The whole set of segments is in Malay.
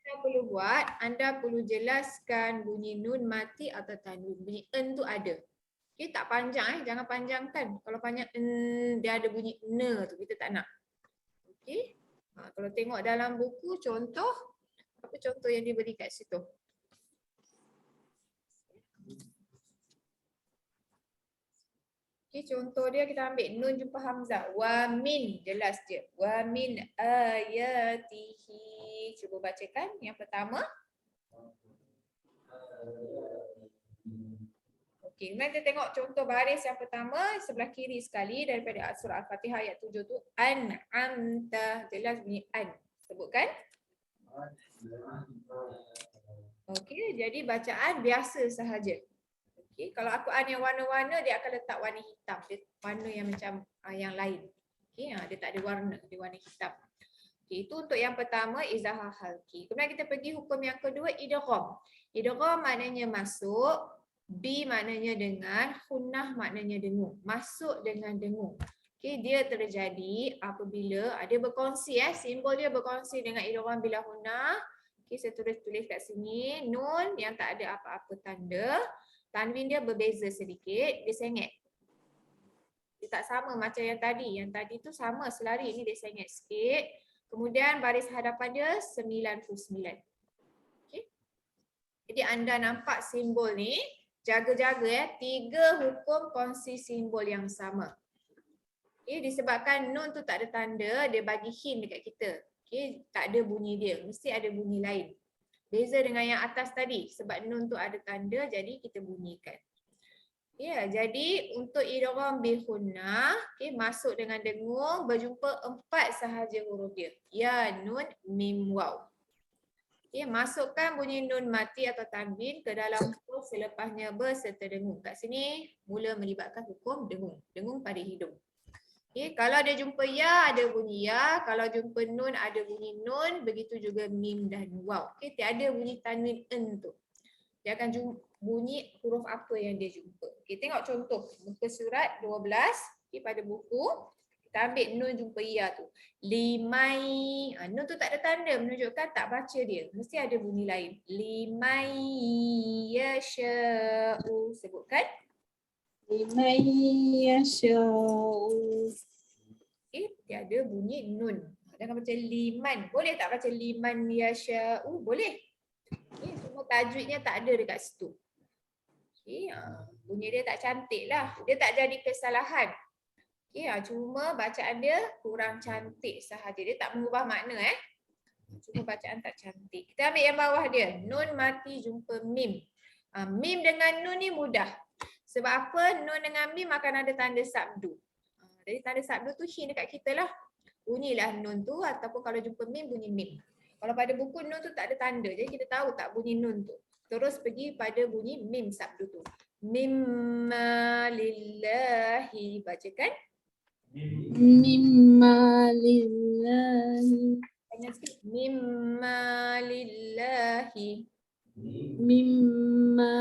anda perlu buat, anda perlu jelaskan bunyi nun mati atau tanwin. Bunyi en tu ada. Okay, tak panjang jangan panjangkan. Kalau panjang dia ada bunyi ne tu kita tak nak. Okey. Kalau tengok dalam buku contoh, apa contoh yang diberi kat situ? Okey, contoh dia kita ambil nun jumpa hamzah. Wa min, jelas dia. Wa min ayatihi. Cuba bacakan yang pertama. Okey, mari kita tengok contoh baris yang pertama sebelah kiri sekali daripada surah Al-Fatihah ayat 7 tu. An'amta, jelas bunyi an. Sebutkan. Okey, jadi bacaan biasa sahaja. Okey, kalau Al-Quran yang warna-warna dia akan letak warna hitam, dia warna yang macam yang lain. Okey, dia tak ada warna, dia warna hitam. Okey, itu untuk yang pertama izahah halqi. Kemudian kita pergi hukum yang kedua idgham. Idgham maknanya masuk, bi maknanya dengan, hunnah maknanya dengung. Masuk dengan dengung. Okey, dia terjadi apabila ada berkongsi simbol dia berkongsi dengan idgham bila hunnah. Okey, saya tulis kat sini nun yang tak ada apa-apa tanda. Tanwin dia berbeza sedikit, dia sengit. Dia tak sama macam yang tadi. Yang tadi tu sama selari, ini dia sengit sikit. Kemudian baris hadapan dia 99. Okay. Jadi anda nampak simbol ni, jaga-jaga 3 hukum kongsi simbol yang sama. Okay. Disebabkan nun tu tak ada tanda, dia bagi hint dekat kita. Okay. Tak ada bunyi dia, mesti ada bunyi lain. Beza dengan yang atas tadi, sebab nun tu ada tanda jadi kita bunyikan. Ya, jadi untuk idgham bi hunnah, masuk dengan dengung berjumpa 4 sahaja huruf dia. Ya, nun, mim, waw. Masukkan bunyi nun mati atau tanwin ke dalam huruf selepasnya berserta dengung. Kat sini mula melibatkan hukum dengung. Dengung pada hidung. Kalau dia jumpa ya ada bunyi ya, kalau jumpa nun ada bunyi nun, begitu juga mim dan waw. Tiada bunyi tanwin en tu. Dia akan bunyi huruf apa yang dia jumpa. Tengok contoh muka surat 12 pada buku. Kita ambil nun jumpa ya tu. Limai. Nun tu tak ada tanda menunjukkan tak baca dia. Mesti ada bunyi lain. Limai yasha'u. Sebutkan. Limai yasha'u. Tiada bunyi nun. Jangan baca liman. Boleh tak baca liman yasha'u? Boleh. Semua tajwidnya tak ada dekat situ. Bunyi dia tak cantik lah. Dia tak jadi kesalahan. Cuma bacaan dia kurang cantik sahaja. Dia tak mengubah makna Cuma bacaan tak cantik. Kita ambil yang bawah dia. Nun mati jumpa mim. Mim dengan nun ni mudah. Sebab apa? Nun dengan mim akan ada tanda sabdu. Jadi tanda sabdu tu hint dekat kita lah. Bunyilah nun tu ataupun kalau jumpa mim bunyi mim. Kalau pada buku nun tu tak ada tanda. Jadi kita tahu tak bunyi nun tu. Terus pergi pada bunyi mim sabdu tu. Mimma lillahi. Bacakan. Mimma lillahi. Mimma lillahi. Mimma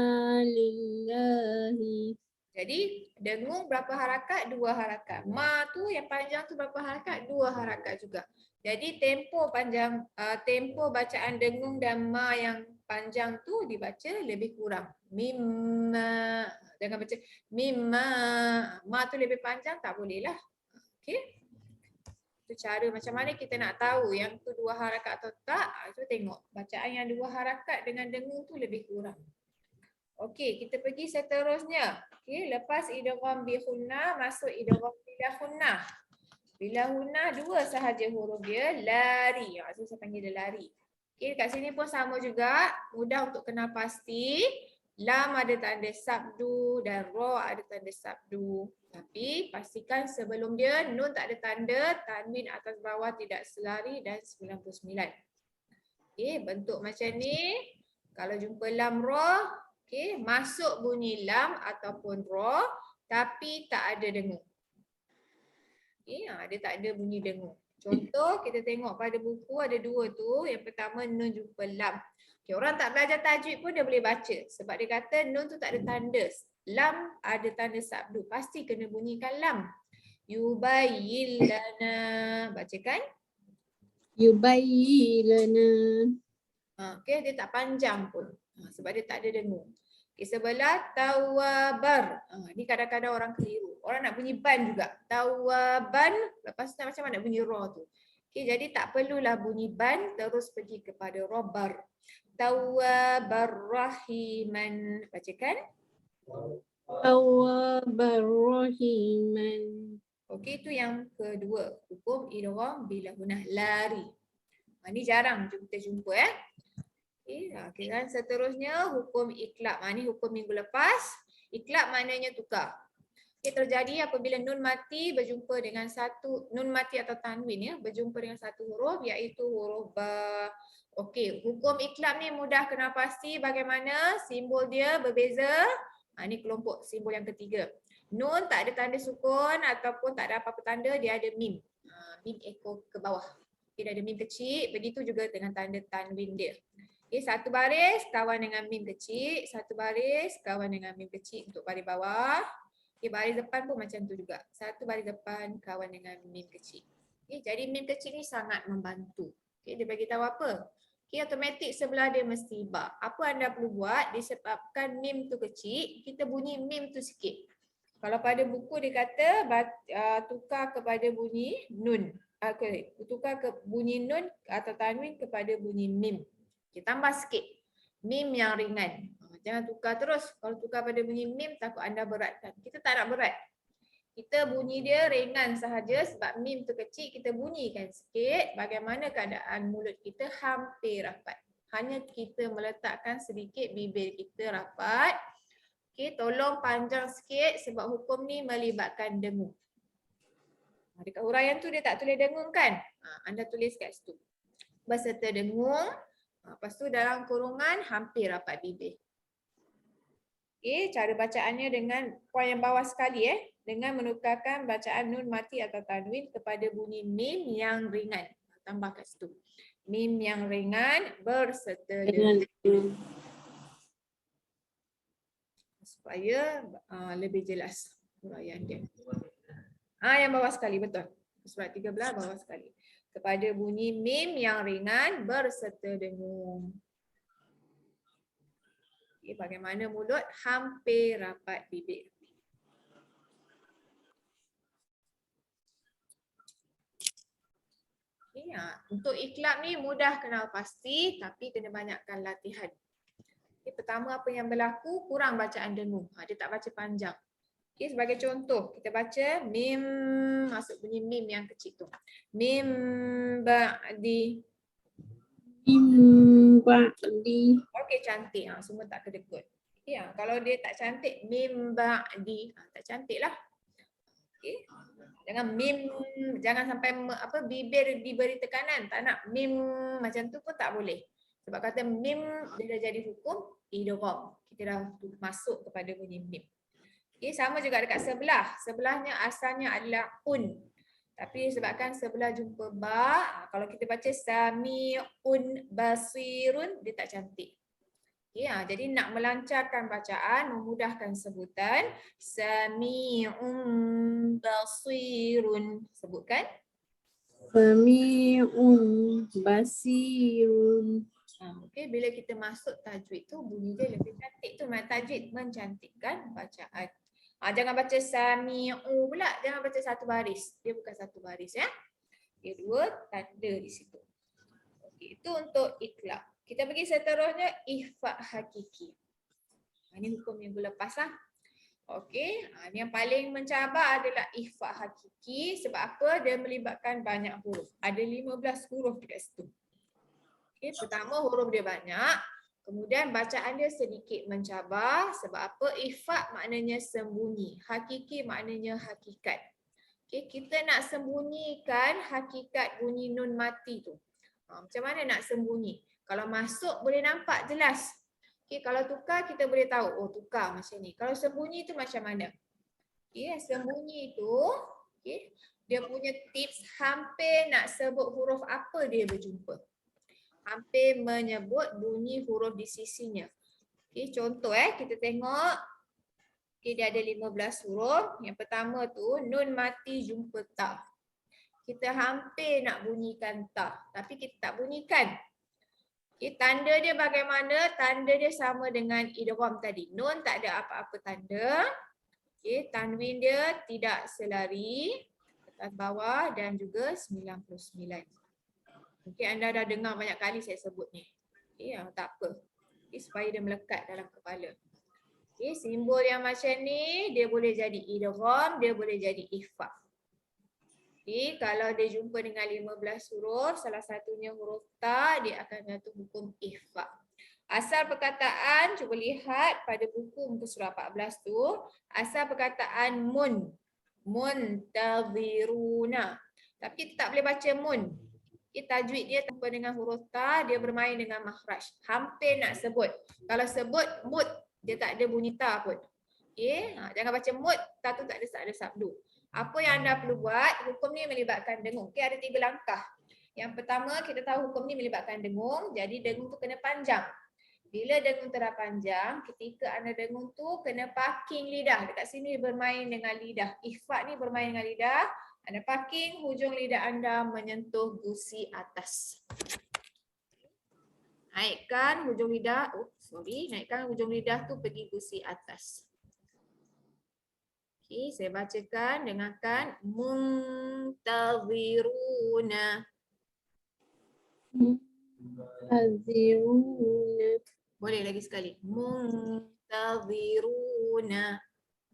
lillahi. Jadi dengung berapa harakat? 2 harakat. Ma tu yang panjang tu berapa harakat? 2 harakat juga. Jadi tempo panjang, tempo bacaan dengung dan ma yang panjang tu dibaca lebih kurang. Mimma. Jangan baca mimma. Ma tu lebih panjang tak boleh lah. Okey. Itu cara macam mana kita nak tahu yang tu 2 harakat atau tak. Itu tengok. Bacaan yang 2 harakat dengan dengung tu lebih kurang. Okey, kita pergi seterusnya. Okey, lepas idgham bi hunnah masuk idgham bila hunnah. Bila hunnah 2 sahaja huruf dia, lari. So saya panggil dia lari. Okey, kat sini pun sama juga, mudah untuk kenal pasti. Lam ada tanda sabdu dan ra ada tanda sabdu. Tapi pastikan sebelum dia nun tak ada tanda, tanwin atas bawah tidak selari dan 99. Okey, bentuk macam ni. Kalau jumpa lam ra, okey, masuk bunyi lam ataupun ra tapi tak ada dengung. Okey, dia tak ada bunyi dengung. Contoh kita tengok pada buku ada 2 tu. Yang pertama nun jumpa lam. Okey, orang tak belajar tajwid pun dia boleh baca sebab dia kata nun tu tak ada tanda. Lam ada tanda sabdu. Pasti kena bunyikan lam. Yubayyin lana. Bacakan. Yubayyilana. Okey, dia tak panjang pun. Sebab dia tak ada dengung. Okey, sebelah tawabar. Ni kadang-kadang orang keliru. Orang nak bunyi ban juga. Tawaban, lepas tu macam mana bunyi ra tu. Okey, jadi tak perlulah bunyi ban, terus pergi kepada robar. Tawabar rahiman. Bacakan. Tawwabar rahiman. Okey, itu yang kedua. Hukum idgham bila gunah lari. Ni jarang kita jumpa Okey, kan seterusnya hukum iklab. Ni hukum minggu lepas. Iklab maknanya tukar. Okey, terjadi apabila nun mati berjumpa dengan satu nun mati atau tanwin berjumpa dengan satu huruf iaitu huruf ba. Okey, hukum iklab ni mudah kenal pasti bagaimana simbol dia berbeza. Ni kelompok simbol yang ketiga. Nun tak ada tanda sukun ataupun tak ada apa-apa tanda, dia ada mim. Mim ekor ke bawah. Dia ada mim kecil, begitu juga dengan tanda tanwin dia. Okay, satu baris kawan dengan mim kecil, satu baris kawan dengan mim kecil untuk baris bawah. Okay, baris depan pun macam tu juga. Satu baris depan kawan dengan mim kecil. Okay, jadi mim kecil ni sangat membantu. Okay, dia bagi tahu apa? Okay, automatik sebelah dia mesti ba. Apa anda perlu buat? Disebabkan mim tu kecil, kita bunyi mim tu sikit. Kalau pada buku dia kata tukar kepada bunyi nun. Tukar ke bunyi nun atau tanwin kepada bunyi mim. Kita tambah sikit. Mim yang ringan. Jangan tukar terus. Kalau tukar pada bunyi mim, takut anda beratkan. Kita tak nak berat. Kita bunyi dia ringan sahaja sebab mim tu kecil, kita bunyikan sikit bagaimana keadaan mulut kita hampir rapat. Hanya kita meletakkan sedikit bibir kita rapat. Okey, tolong panjang sikit sebab hukum ni melibatkan dengung. Dekat huraian tu dia tak tulis dengung kan? Anda tulis kat situ. Beserta dengung. Lepas tu dalam kurungan hampir rapat bibir. Okey, cara bacaannya dengan poin yang bawah sekali dengan menukarkan bacaan nun mati atau tanwin kepada bunyi mim yang ringan. Tambah kat situ. Mim yang ringan berserta dengung. Supaya lebih jelas huraian dia. Yang bawah sekali, betul. Surat 13 bawah sekali. Kepada bunyi mim yang ringan berserta dengung. Okay, bagaimana mulut hampir rapat bibir. Okay, untuk iklab ni mudah kenal pasti tapi kena banyakkan latihan. Okay, pertama apa yang berlaku, kurang bacaan dengung. Dia tak baca panjang. Okay, sebagai contoh, kita baca mim, masuk bunyi mim yang kecil tu. Mim ba'di. Mim ba'di. Okey, cantik. Semua tak kedekut. Okay, kalau dia tak cantik, mim ba'di. Tak cantik lah. Okay. Jangan mim, jangan sampai bibir diberi tekanan. Tak nak mim macam tu pun tak boleh. Sebab kata mim, dia dah jadi hukum idgham. Kita dah masuk kepada bunyi mim. Okay, sama juga dekat sebelah. Sebelahnya asalnya adalah un. Tapi sebabkan sebelah jumpa ba, kalau kita baca sami'un basirun, dia tak cantik. Okay, jadi nak melancarkan bacaan, memudahkan sebutan, sami'un basirun. Sebutkan. Sami'un basirun. Okay, bila kita masuk tajwid tu, bunyi dia lebih cantik tu. Tajwid mencantikkan bacaan. Jangan baca sami'u pula, jangan baca satu baris. Dia bukan satu baris Dia dua tanda di situ. Okey, itu untuk iklab. Kita pergi seterusnya ikhfa hakiki. Ini hukum minggu lepas lah. Okey, yang paling mencabar adalah ikhfa hakiki. Sebab apa? Dia melibatkan banyak huruf. Ada 15 huruf dekat situ. Okey, pertama huruf dia banyak. Kemudian bacaan dia sedikit mencabar. Sebab apa? Ikhfa maknanya sembunyi. Hakiki maknanya hakikat. Okay, kita nak sembunyikan hakikat bunyi nun mati tu. Macam mana nak sembunyi? Kalau masuk boleh nampak jelas. Okay, kalau tukar kita boleh tahu. Oh, tukar macam ni. Kalau sembunyi tu macam mana? Okay, sembunyi tu dia punya tips hampir nak sebut huruf apa dia berjumpa. Hampir menyebut bunyi huruf di sisinya. Okay, contoh kita tengok. Okay, dia ada 15 huruf. Yang pertama tu nun mati jumpa ta. Kita hampir nak bunyikan ta, tapi kita tak bunyikan. Okay, tanda dia bagaimana? Tanda dia sama dengan idgham tadi. Nun tak ada apa-apa tanda. Okay, tanwin dia tidak selari atas bawah dan juga 99. Mungkin anda dah dengar banyak kali saya sebut ni. Okay, tak apa. Okay, supaya dia melekat dalam kepala. Okay, simbol yang macam ni dia boleh jadi idgham, dia boleh jadi ikhfa. Okay, kalau dia jumpa dengan 15 huruf, salah satunya huruf ta, dia akan jatuh hukum ikhfa. Asal perkataan, cuba lihat pada buku muka surah 14 tu, asal perkataan mun, muntaziruna. Tapi kita tak boleh baca mun. Tajwid dia tanpa dengan huruf ta, dia bermain dengan makhraj. Hampir nak sebut. Kalau sebut mut, dia tak ada bunyi ta pun. Okay, jangan baca mut, ta tu tak ada sabdu. Apa yang anda perlu buat, hukum ni melibatkan dengung. Okay, ada 3 langkah. Yang pertama, kita tahu hukum ni melibatkan dengung, jadi dengung tu kena panjang. Bila dengung terlalu panjang, ketika anda dengung tu kena parking lidah. Dekat sini bermain dengan lidah. Ikhfa ni bermain dengan lidah. Anda parking, hujung lidah anda menyentuh gusi atas. Naikkan hujung lidah, naikkan hujung lidah tu pergi gusi atas. Okay, saya bacakan, dengarkan. Muntaziruna. Muntaziruna. Boleh lagi sekali. Muntaziruna.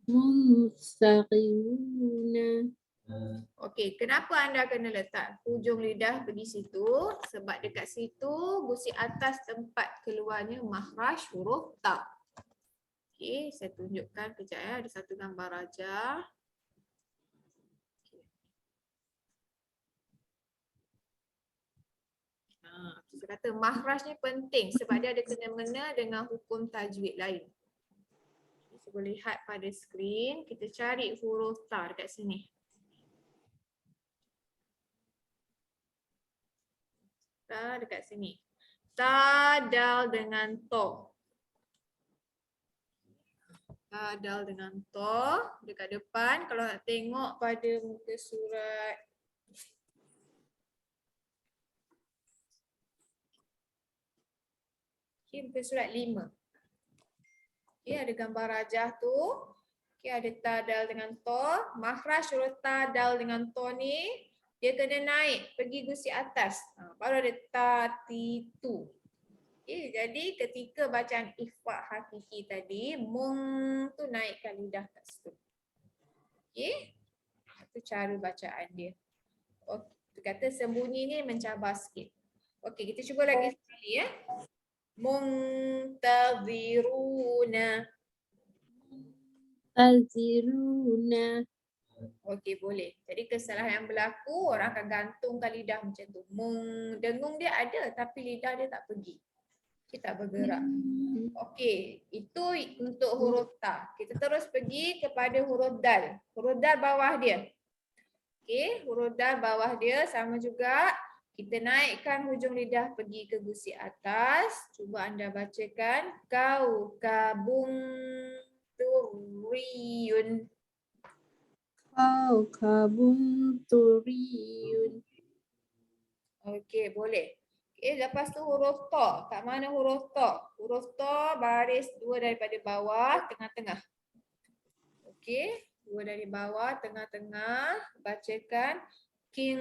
Muntaziruna. Okey, kenapa anda kena letak hujung lidah pergi situ? Sebab dekat situ gusi atas tempat keluarnya makhraj huruf ta. Okey, saya tunjukkan kejap ya. Ada satu gambar rajah. Saya kata makhraj ni penting sebab dia ada kena-mena dengan hukum tajwid lain. Kita boleh lihat pada skrin, kita cari huruf ta dekat sini. Ta dekat sini. Ta, dal dengan to. Ta, dal dengan to dekat depan. Kalau nak tengok pada muka surat muka surat 5. Ada gambar rajah tu. Ada ta, dal dengan to. Makhraj huruf ta, dal dengan to ni dia kena naik pergi gusi atas. Baru ada ta, ti, tu. Jadi ketika bacaan ikhfa hakiki tadi, mung tu naikkan lidah kat situ. Itu cara bacaan dia. Dia kata sembunyi ni mencabar sikit. Okey, kita cuba lagi sekali ya. Muntaziruna. Muntaziruna. Okey, boleh. Jadi kesalahan yang berlaku, orang akan gantungkan lidah macam tu. Dengung dia ada tapi lidah dia tak pergi. Kita bergerak. Okey, itu untuk huruf ta. Kita terus pergi kepada huruf dal. Huruf dal bawah dia. Okey, huruf dal bawah dia sama juga. Kita naikkan hujung lidah pergi ke gusi atas. Cuba anda bacakan. Kaukabun turiyun. Kaukabun turiyun. Okey, boleh. Lepas tu huruf ta. Kat mana huruf ta? Huruf ta baris 2 daripada bawah, tengah-tengah. Okey, 2 dari bawah, tengah-tengah. Bacakan king,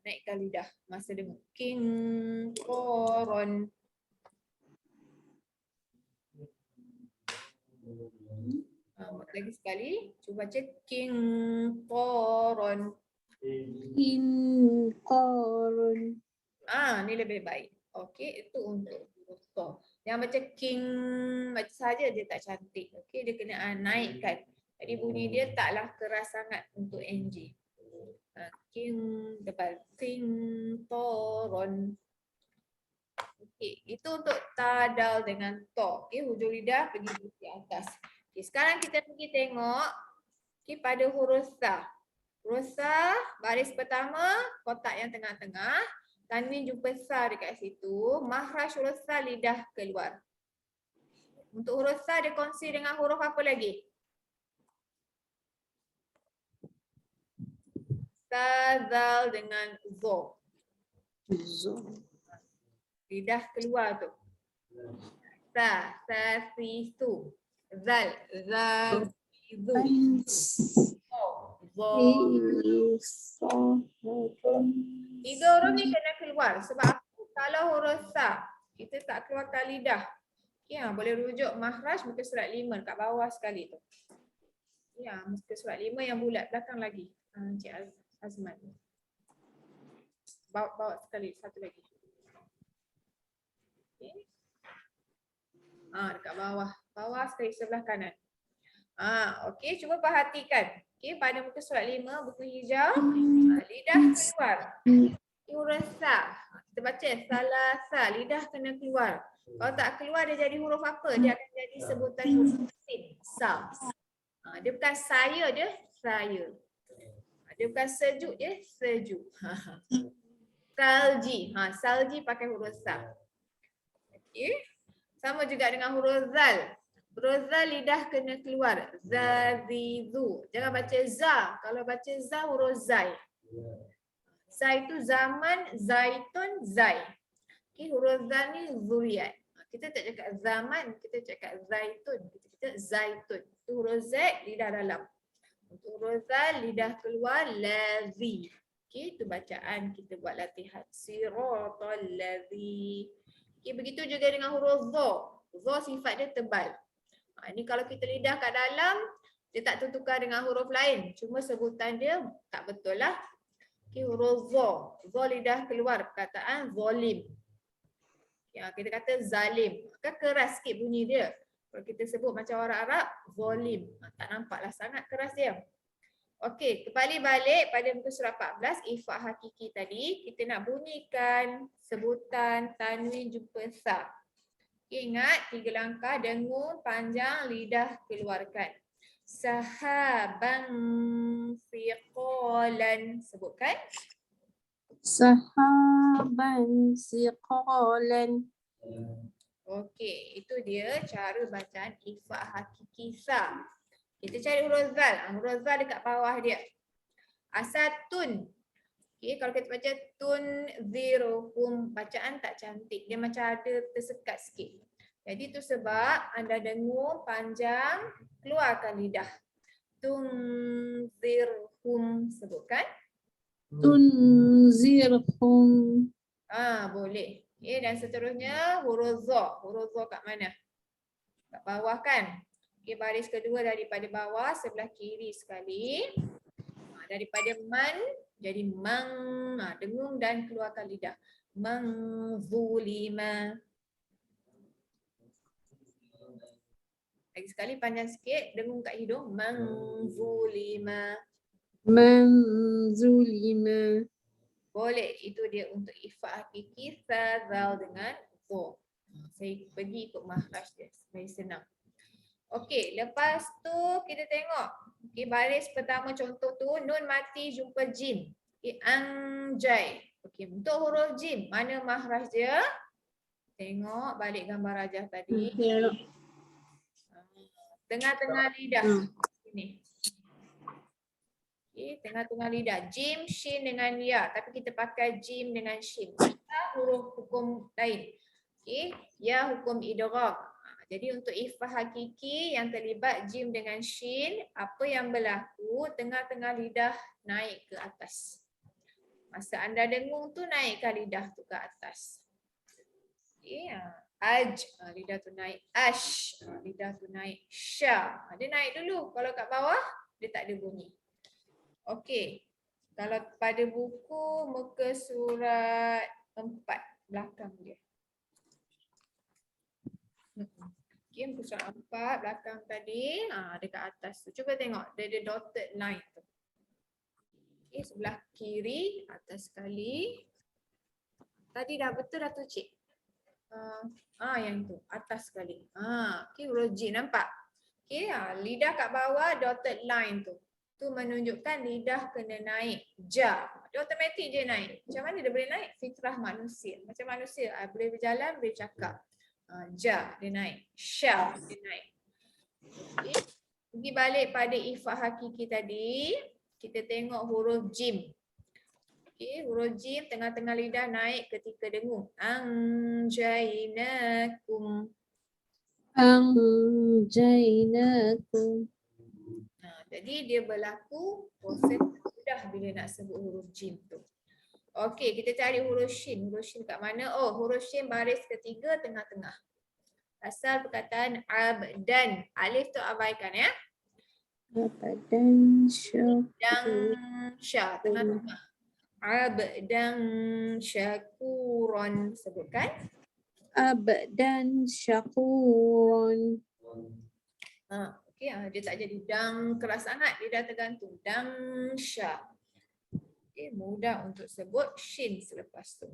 naikkan lidah masa dengar. King koron. Lagi sekali, cuba baca king koron. King koron. Ni lebih baik. Okey, itu untuk huruf ta. Yang baca king baca saja dia tak cantik. Okey, dia kena naikkan. Jadi bunyi dia taklah keras sangat untuk NG. King depan king toron. Okey, itu untuk ta, dal dengan to. Okey, hujung lidah pergi ke atas. Okey, sekarang kita pergi tengok pada huruf sa. Huruf sa baris pertama kotak yang tengah-tengah. Tanwin jumpa sa dekat situ. Makhraj huruf sa lidah keluar. Untuk huruf sa dia kongsi dengan huruf apa lagi? Sa, zal dengan zo. Zo. lidah keluar tu. Sa, tu. Zal, zu. Zo. Tiga huruf ni kena keluar sebab apa? Kalau huruf sa kita tak keluarkan lidah. Ya, boleh rujuk makhraj muka surat 5 kat bawah sekali tu. Ya, muka surat 5 yang bulat belakang lagi. Encik Azman. Bawa sekali satu lagi. Okay. Dekat bawah. Bawah sekali sebelah kanan. Okey, cuba perhatikan. Okey, pada muka surat 5 buku hijau, lidah keluar. Huruf sa. Kita baca salasa, lidah kena keluar. Kalau tak keluar dia jadi huruf apa? Dia akan jadi sebutan huruf sin, sa. Dia bukan saya, dia saya. Dia bukan sejuk, dia sejuk. Salji. Salji pakai huruf sa. Okey. Sama juga dengan huruf zal. Huruf zal lidah kena keluar. Zazizu. Jangan baca za. Kalau baca za huruf zai. Zai itu zaman, zaitun, zai. Okay, huruf zal ni zuriat. Kita tak cakap zaman, kita cakap zaitun. Kita cakap zaitun. Itu huruf z, lidah dalam. Untuk huruf zal, lidah keluar, lazi. Okay, itu bacaan kita buat latihan. Siratal lazi. Okay, begitu juga dengan huruf zo. Zo sifat dia tebal. Ini kalau kita lidah kat dalam, dia tak tertukar dengan huruf lain. Cuma sebutan dia tak betul lah. Okay, huruf zo. Zo lidah keluar, perkataan zolim. Ya, kita kata zalim. Kan keras sikit bunyi dia. Kalau kita sebut macam orang Arab, zolim. Tak nampaklah sangat keras dia. Okey, kembali balik pada muka surat 14, ifak hakiki tadi. Kita nak bunyikan sebutan tanwin jumpa sa. Ingat 3 langkah, dengung, panjang, lidah keluarkan. Sahaban siqalan. Sebutkan. Sahaban siqalan. Okey, itu dia cara bacaan ifak hakiki sa. Kita cari huruf zal. Huruf zal dekat bawah dia. Asatun. Okey, kalau kita baca tun ziruhum, bacaan tak cantik. Dia macam ada tersekat sikit. Jadi itu sebab anda dengung panjang, keluarkan lidah. Tun zirhum. Sebutkan. Tunzirhum. Boleh. Okay, dan seterusnya huruf zo. Huruf zo kat mana? Kat bawah kan? Okay, baris kedua daripada bawah sebelah kiri sekali. Daripada man jadi mang. Dengung dan keluarkan lidah. Mangzulima. Lagi sekali panjang sikit, dengung kat hidung. Mangzulima. Manzulima. Boleh, itu dia untuk ifak hakiki sa zal dengan zo. Saya pergi ikut makhraj dia supaya senang. Okey, lepas tu kita tengok. Okey, baris pertama contoh tu nun mati jumpa jim. Okey, anjay. Okey, untuk huruf jim, mana makhraj dia? Tengok balik gambar rajah tadi. Tengah-tengah lidah. Sini. Okay, tengah-tengah lidah. Jim, shin dengan ya. Tapi kita pakai jim dengan shin. Kita huruf hukum lain. Okay. Ya hukum idgham. Jadi untuk ifah hakiki yang terlibat jim dengan shin, apa yang berlaku tengah-tengah lidah naik ke atas. Masa anda dengung tu naikkan lidah tu ke atas. Okay. Aj, lidah tu naik. Ash, lidah tu naik. Sya, dia naik dulu. Kalau kat bawah, dia tak ada bunyi. Okey, kalau pada buku muka surat 4 belakang dia. Okey, muka surat 4 belakang tadi, dekat atas tu. Cuba tengok, dia ada dotted line tu. Okey, sebelah kiri, atas sekali. Tadi dah betul dah tu cik. Yang tu, atas sekali. Okey, huruf J nampak? Okey, lidah kat bawah dotted line tu. Tu menunjukkan lidah kena naik. Ja. Dia automatik dia naik. Macam mana dia boleh naik? Fitrah manusia. Macam manusia. Boleh berjalan, boleh cakap. Ja, dia naik. Sya, dia naik. Okay. Pergi balik pada ifah hakiki tadi. Kita tengok huruf jim. Okey, huruf jim tengah-tengah lidah naik ketika dengung. Anjainakum. Anjainakum. Jadi dia berlaku proses mudah bila nak sebut huruf jim tu. Okey, kita cari huruf shin. Huruf shin kat mana? Oh, huruf shin baris ketiga tengah-tengah. Asal perkataan abdan. Alif tu abaikan ya. Abadan syakur. Dan sya tengah-tengah. Abdan syakuron. Sebutkan. Abadan syakuron. Okey, dia tak jadi dang keras sangat. Dia dah tergantung. Dang sya. Okey, mudah untuk sebut shin selepas tu.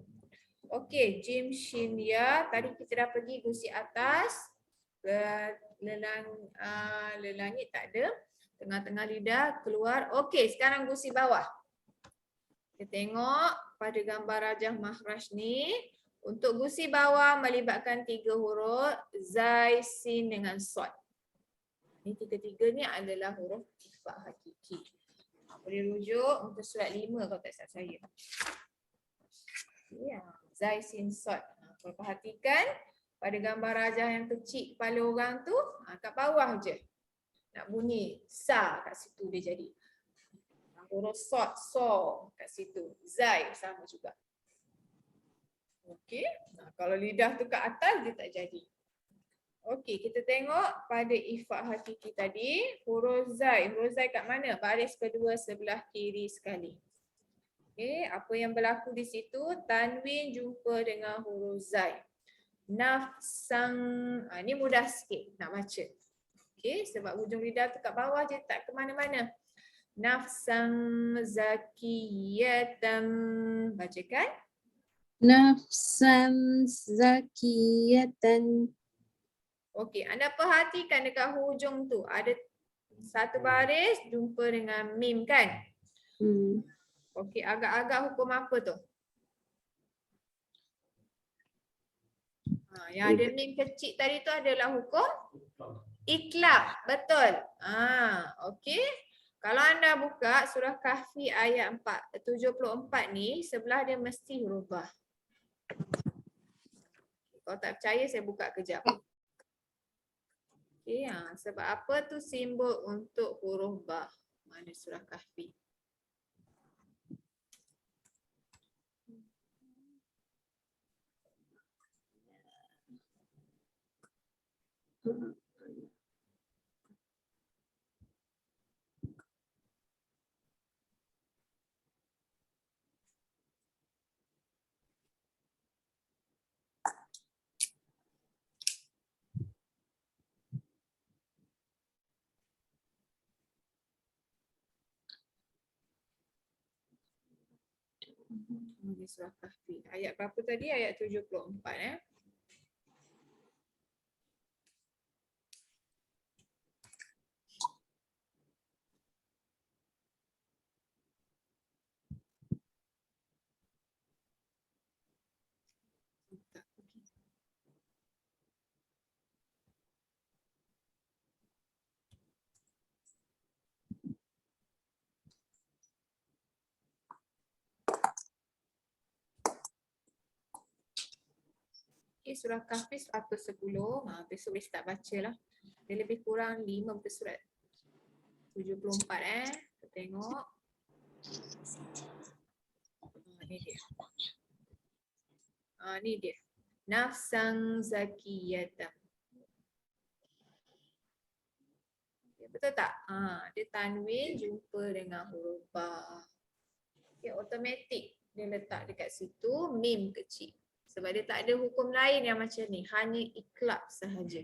Okey, jim shin ya. Tadi kita dah pergi gusi atas. Lelangit tak ada. Tengah-tengah lidah keluar. Okey, sekarang gusi bawah. Kita tengok pada gambar rajah makhraj ni. Untuk gusi bawah melibatkan 3 huruf. Zai, sin dengan sod. Ini tiga-tiga ni adalah huruf ikhfa hakiki. Boleh rujuk untuk surat 5 kalau tak salah saya. Ya, Zai, sin, sod. Kalau perhatikan pada gambar rajah yang kecil kepala orang tu, kat bawah je. Nak bunyi sa kat situ dia jadi. Huruf sod, so kat situ. Zai sama juga. Okey. Kalau lidah tu kat atas dia tak jadi. Okey, kita tengok pada ikhfa hakiki tadi, huruf zai. Huruf zai kat mana? Baris kedua sebelah kiri sekali. Okey, apa yang berlaku di situ? Tanwin jumpa dengan huruf zai. Nafsang. Ni mudah sikit nak baca. Okey, sebab hujung lidah tu kat bawah je, tak ke mana-mana. Nafsang zakiyatam. Bacakan. Nafsan zakiyatan. Okey, anda perhatikan dekat hujung tu ada satu baris jumpa dengan mim kan? Okey, agak-agak hukum apa tu? Yang ada mim kecil tadi tu adalah hukum iklab. Betul. Okey. Kalau anda buka surah Kahfi ayat 74 ni, sebelah dia mesti huruf ba. Kalau tak percaya saya buka kejap. Okay, sebab apa tu simbol untuk huruf ba? Mana surah Kahfi? Ini surah Kahfi. Ayat berapa tadi? Ayat 74 . Okay, surah Kahfi 110. Besok boleh start baca lah. Dia lebih kurang 5 muka surat. 74 . Kita tengok. Ni dia. Ni dia. Nafsang zakiyatan. Betul tak? Dia tanwin jumpa dengan huruf ba. Okay, automatik dia letak dekat situ mim kecil. Sebab dia tak ada hukum lain yang macam ni. Hanya iklab sahaja.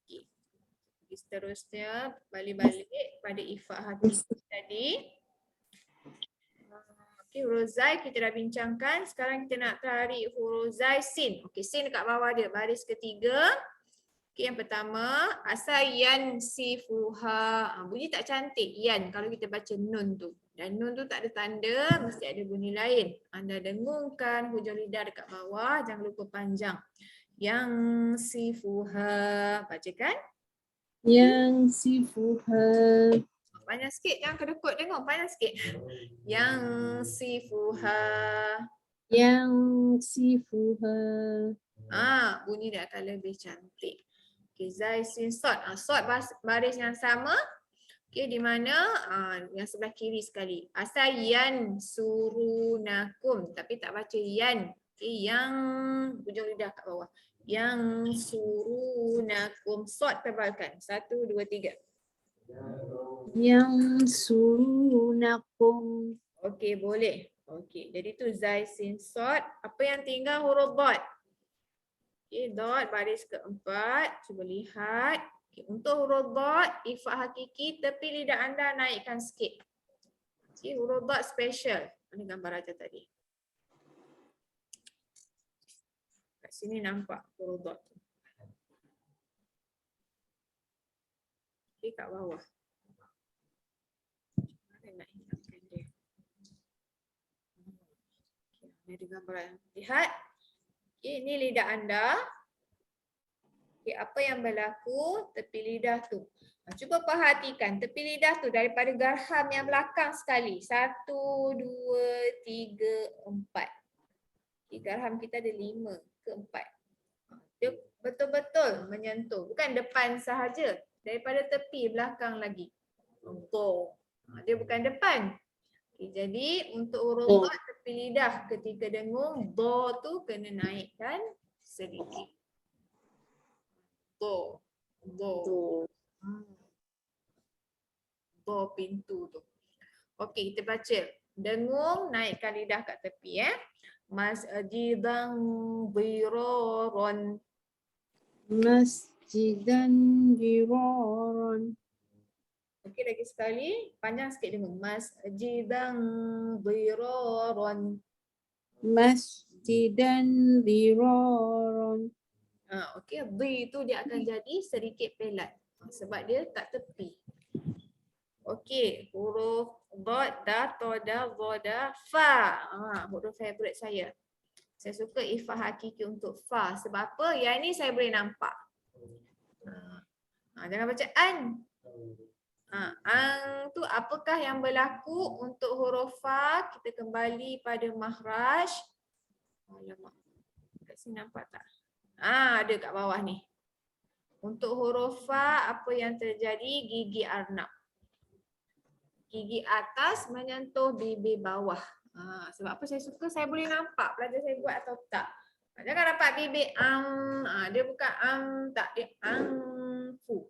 Okay. Seterusnya balik-balik pada ikhfa hakiki tadi. Okay, huruf zai kita dah bincangkan. Sekarang kita nak tarik huruf zai sin. Okay, sin dekat bawah dia. Baris ketiga. Okay, yang pertama, asal yan sifuha. Bunyi tak cantik, yan. Kalau kita baca nun tu. Dan nun tu tak ada tanda, mesti ada bunyi lain. Anda dengungkan hujung lidah dekat bawah, jangan lupa panjang. Yang sifuha. Bacakan. Yang sifuha. Panjang sikit, jangan kedekut dengung, panjang sikit. Yang sifuha. Yang sifuha. Bunyi dia akan lebih cantik. Okay, zai sin sod. Sod baris yang sama. Okay, di mana yang sebelah kiri sekali. Asal yan surunakum. Tapi tak baca yan. Okay, yang hujung lidah kat bawah. Yang surunakum. Sod tebalkan. 1, 2, 3. Yang surunakum. Okey, boleh. Okey, jadi tu zai sin sod. Apa yang tinggal huruf dot. Okey, dot baris keempat. Cuba lihat. Okay, untuk huruf dot, ifat hakiki, tepi lidah anda naikkan sikit. Okay, huruf dot special. Mana gambar aja tadi? Kat sini nampak huruf dot. Okay, kat bawah. Mana nak hilangkan dia? Okay, ada gambar. Lihat. Okay, ini lidah anda. Okay, apa yang berlaku tepi lidah tu. Cuba perhatikan tepi lidah tu daripada garham yang belakang sekali. 1, 2, 3, 4. Okay, garham kita ada 5 ke 4. Dia betul-betul menyentuh. Bukan depan sahaja. Daripada tepi belakang lagi. Untuk. Dia bukan depan. Okay, jadi untuk huruf dot tepi lidah ketika dengung, do tu kena naikkan sedikit. Do. Do pintu tu. Okey, kita baca. Dengung, naikkan lidah kat tepi Masjidan diraron. Masjidan diraron. Okey, lagi sekali. Panjang sikit dengung. Masjidan diraron. Masjidan diraron. Okey, di tu dia akan jadi sedikit pelat. Sebab dia tak tepi. Okey, huruf dot, da, toda, zoda, fa. Huruf favourite saya. Saya suka ifah hakiki untuk fa. Sebab apa? Yang ni saya boleh nampak. Jangan baca an. Ang tu apakah yang berlaku untuk huruf fa? Kita kembali pada makhraj. Alamak. Kat sini nampak tak? Ada kat bawah ni. Untuk huruf fa, apa yang terjadi? Gigi arnab. Gigi atas menyentuh bibir bawah. Sebab apa saya suka? Saya boleh nampak pelajar saya buat atau tak. Jangan dapat bibir dia bukan tak. Dia fu.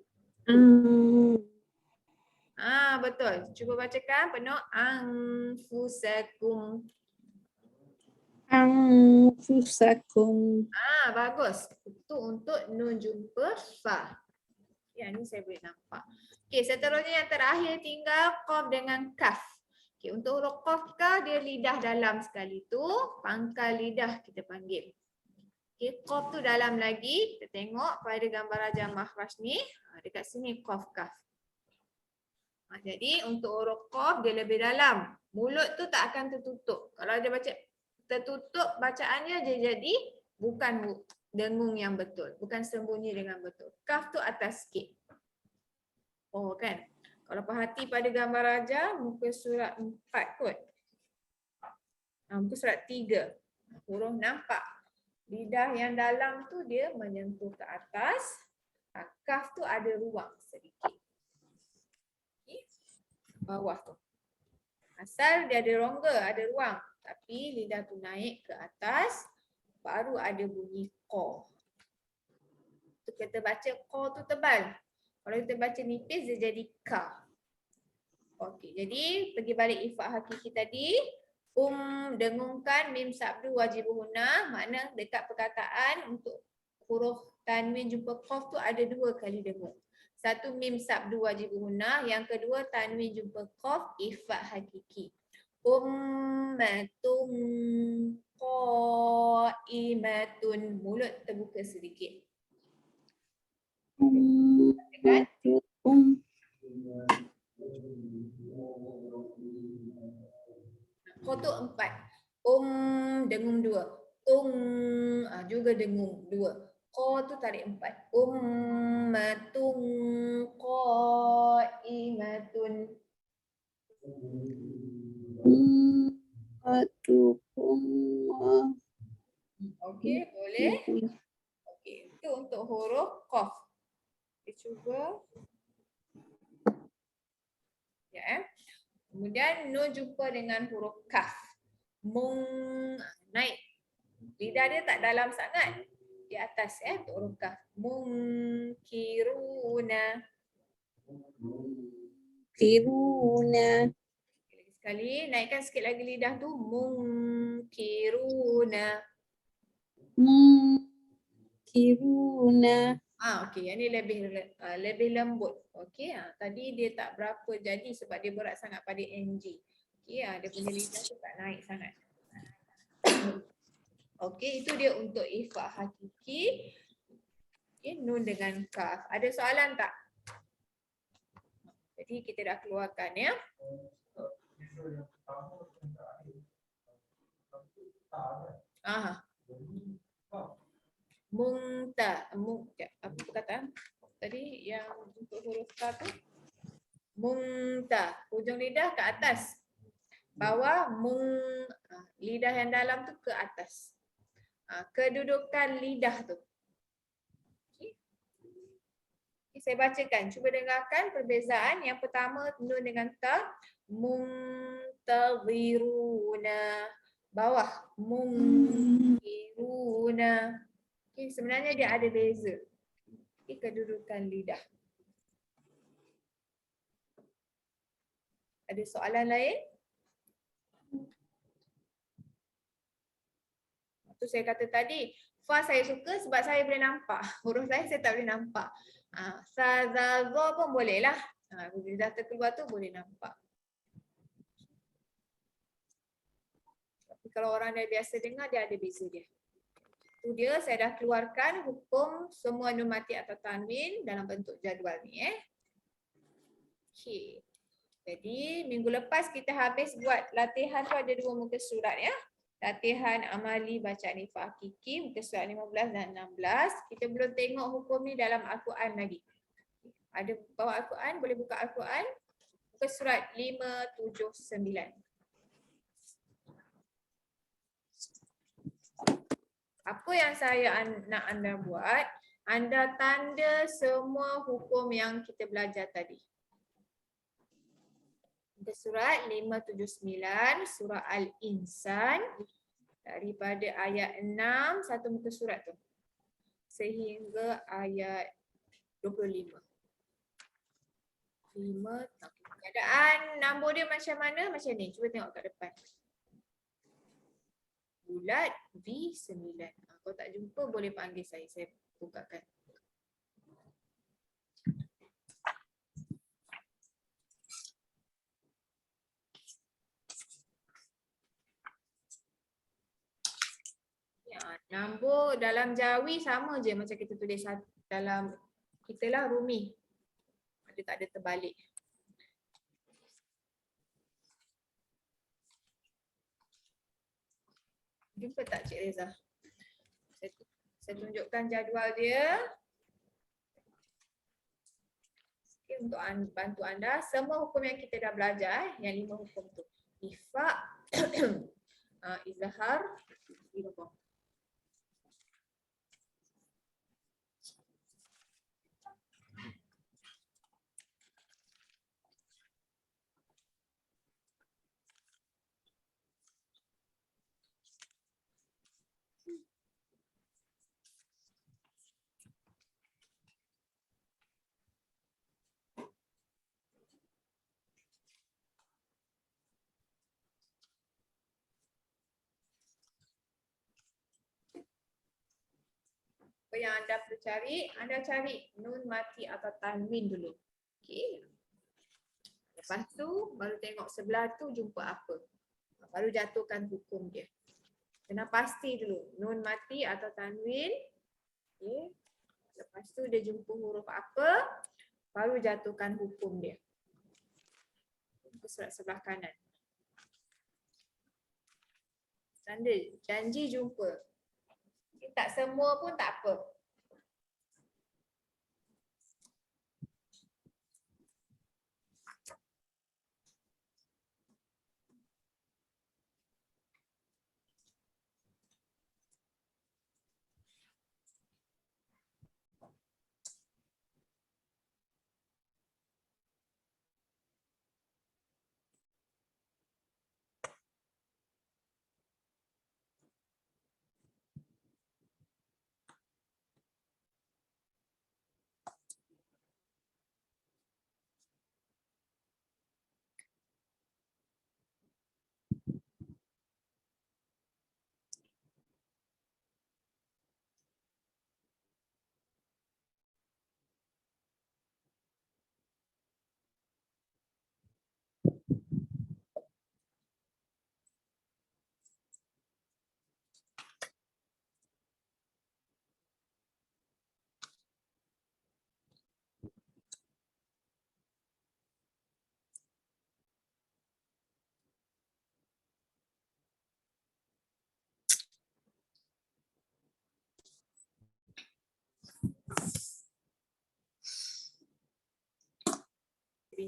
Betul. Cuba bacakan penuh. Anfusakum. Anfusakum. Bagus. Itu untuk nun jumpa fa. Yang ni saya boleh nampak. Okey, seterusnya yang terakhir tinggal qaf dengan kaf. Okey, untuk huruf qaf ka dia lidah dalam sekali tu, pangkal lidah kita panggil. Okey, qaf tu dalam lagi. Kita tengok pada gambar rajah makhraj ni, dekat sini qaf kaf. Jadi untuk huruf qaf dia lebih dalam. Mulut tu tak akan tertutup. Kalau dia baca tertutup bacaannya dia jadi bukan dengung yang betul, bukan sembunyi dengan betul. Kaf tu atas sikit. Kan? Kalau perhati pada gambar raja, muka surat 4 kot. Muka surat 3. Huruf nampak. Lidah yang dalam tu dia menyentuh ke atas. Kaf tu ada ruang sedikit. Okay. Bawah tu. Asal dia ada rongga, ada ruang. Tapi lidah tu naik ke atas, baru ada bunyi qa. Tu kita baca qa tu tebal. Kalau kita baca nipis dia jadi ka. Okey, jadi pergi balik ifak hakiki tadi. Dengungkan mim sabdu wajib hunah. Makna dekat perkataan untuk huruf tanwin jumpa qaf tu ada 2 kali dengung. Satu mim sabdu wajib hunah. Yang kedua tanwin jumpa qaf ifak hakiki. Ummatum qaimatun. Mulut terbuka sedikit. Kan? Qa tu 4. Dengung 2. Juga dengung 2. Qa tu tarik 4. Ummatum qaimatun. Ummatukum Okey, boleh. Okey, itu untuk huruf Qaf. Kita cuba. Ya. Kemudian nun jumpa dengan huruf Kaf. Mung, naik. Lidah dia tak dalam sangat. Di atas untuk huruf Kaf. Mungkiruna. kiruna Lagi sekali, naikkan sikit lagi lidah tu. Mungkiruna. kiruna Okey, yang ni lebih lembut. Okey, tadi dia tak berapa jadi sebab dia berat sangat pada NG. Okey, dia punya lidah tu tak naik sangat. Okey, itu dia untuk ifa hakiki. Okey, nun dengan kaf. Ada soalan tak? Jadi kita dah keluarkan ya. Apa perkataan tadi yang untuk huruf K tu? Mungta, hujung lidah ke atas. Bawah lidah yang dalam tu ke atas. Kedudukan lidah tu. Okay. Saya bacakan, cuba dengarkan perbezaan. Yang pertama nun dengan ta, muntaziruna. Bawah mungkiruna. Okay, sebenarnya dia ada beza. Okay, kedudukan lidah. Ada soalan lain? Tu saya kata tadi, fa saya suka sebab saya boleh nampak. Huruf lain saya tak boleh nampak. Sazazo pun boleh lah. Bila dah terkeluar tu boleh nampak. Tapi kalau orang dah biasa dengar, dia ada beza dia. Tu dia, saya dah keluarkan hukum semua nun mati atau tanwin dalam bentuk jadual ni. Okay. Jadi minggu lepas kita habis buat latihan tu ada 2 muka surat ya. Latihan amali bacaan ifa hakiki muka surat 15 dan 16. Kita belum tengok hukum ni dalam Al-Quran lagi. Ada bawa Al-Quran, boleh buka Al-Quran. Muka surat 579. Apa yang saya nak anda buat, anda tanda semua hukum yang kita belajar tadi. Muka surat 579, surah Al-Insan. Daripada ayat 6, satu muka surat tu. Sehingga ayat 25. 5. Keadaan nombor dia macam mana? Macam ni. Cuba tengok kat depan. Bulat V9. Kalau tak jumpa boleh panggil saya bukakan. Ya, nombor dalam Jawi sama je macam kita tulis dalam kita lah Rumi. Dia tak ada terbalik. Jumpa tak Cik Reza? Saya tunjukkan jadual dia. Okay, untuk bantu anda, semua hukum yang kita dah belajar, yang 5 hukum tu. Ifa, izhar, idgham. Apa yang anda perlu cari? Anda cari nun mati atau tanwin dulu. Okey. Lepas tu baru tengok sebelah tu jumpa apa. Baru jatuhkan hukum dia. Kena pasti dulu nun mati atau tanwin. Okey. Lepas tu dia jumpa huruf apa, baru jatuhkan hukum dia. Surat sebelah kanan. Tanda janji jumpa. Tak semua pun tak apa.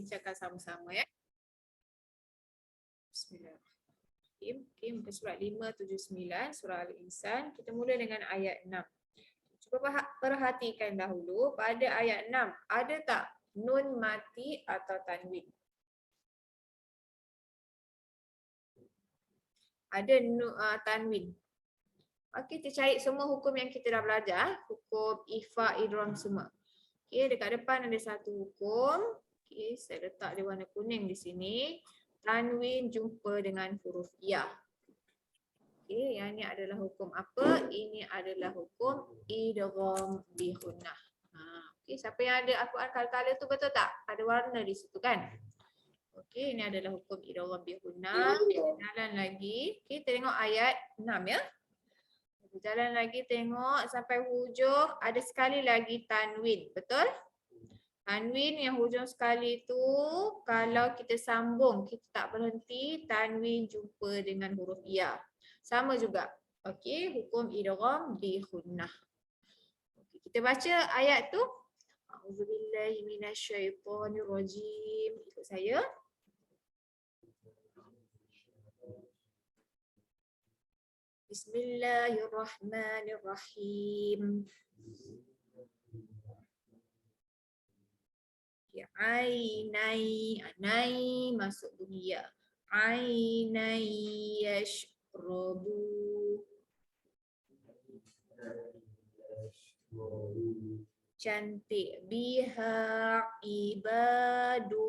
bincangkan sama-sama ya. Bismillahirrahmanirrahim. Okay, muka surat 579 surah Al-Insan. Kita mula dengan ayat 6. Cuba perhatikan dahulu pada ayat 6. Ada tak nun mati atau tanwin? Ada tanwin. Okey, kita cari semua hukum yang kita dah belajar. Hukum ifa, idgham semua. Okey, dekat depan ada satu hukum. Okey, saya letak dia warna kuning di sini. Tanwin jumpa dengan huruf ya. Okey, yang ni adalah hukum apa? Ini adalah hukum idgham bi gunnah. Okey, siapa yang ada Al-Quran color tu betul tak? Ada warna di situ kan? Okey, ini adalah hukum idgham bi gunnah. Jalan lagi. Okey, kita tengok ayat 6 ya. Jalan lagi tengok sampai hujung, ada sekali lagi tanwin, betul? Tanwin yang hujung sekali tu kalau kita sambung, kita tak berhenti, tanwin jumpa dengan huruf ya. Sama juga. Okey, hukum idgham bi gunnah. Okey, kita baca ayat tu. A'udzubillahi minasyaitonirrajim. Ikut saya. Bismillahirrahmanirrahim. Ya, ainai, nai masuk bunyi ya. Ainai yashrabu. Cantik. Biha ibadullahi.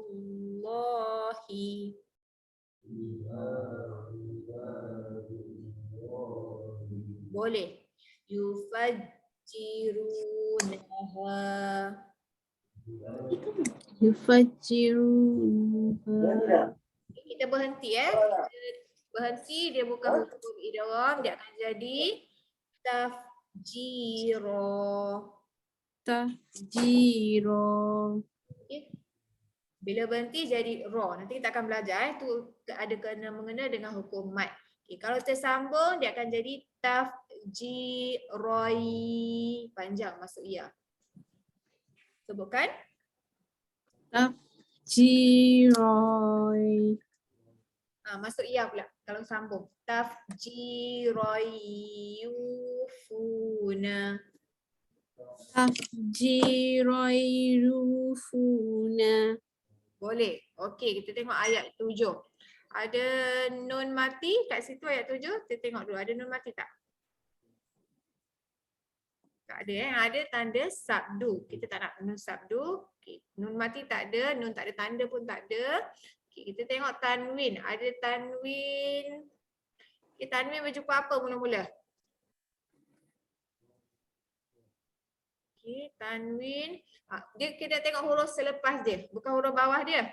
Boleh. Yufajjirunaha. Yufajjirunaha. Kita berhenti Kita berhenti, dia bukan hukum idgham, dia akan jadi tafjira. Tafjira. Okay. Bila berhenti jadi ra. Nanti kita akan belajar itu ada kena mengena dengan hukum mad. Okay. Kalau tersambung dia akan jadi tafjirai. Panjang masuk ya. Sebutkan. Tafjirai. Masuk ya pula kalau sambung. Tafjirai yufuna. Tafjirai yufuna. Boleh. Okey, kita tengok ayat 7. Ada nun mati kat situ ayat 7. Kita tengok dulu ada nun mati tak? Tak ada Ada tanda sabdu. Kita tak nak nun sabdu. Okay. Nun mati tak ada, nun tak ada tanda pun tak ada. Okay. Kita tengok tanwin. Ada tanwin. Okay. Tanwin berjumpa apa mula-mula? Okay. Tanwin. Dia kita tengok huruf selepas dia. Bukan huruf bawah dia.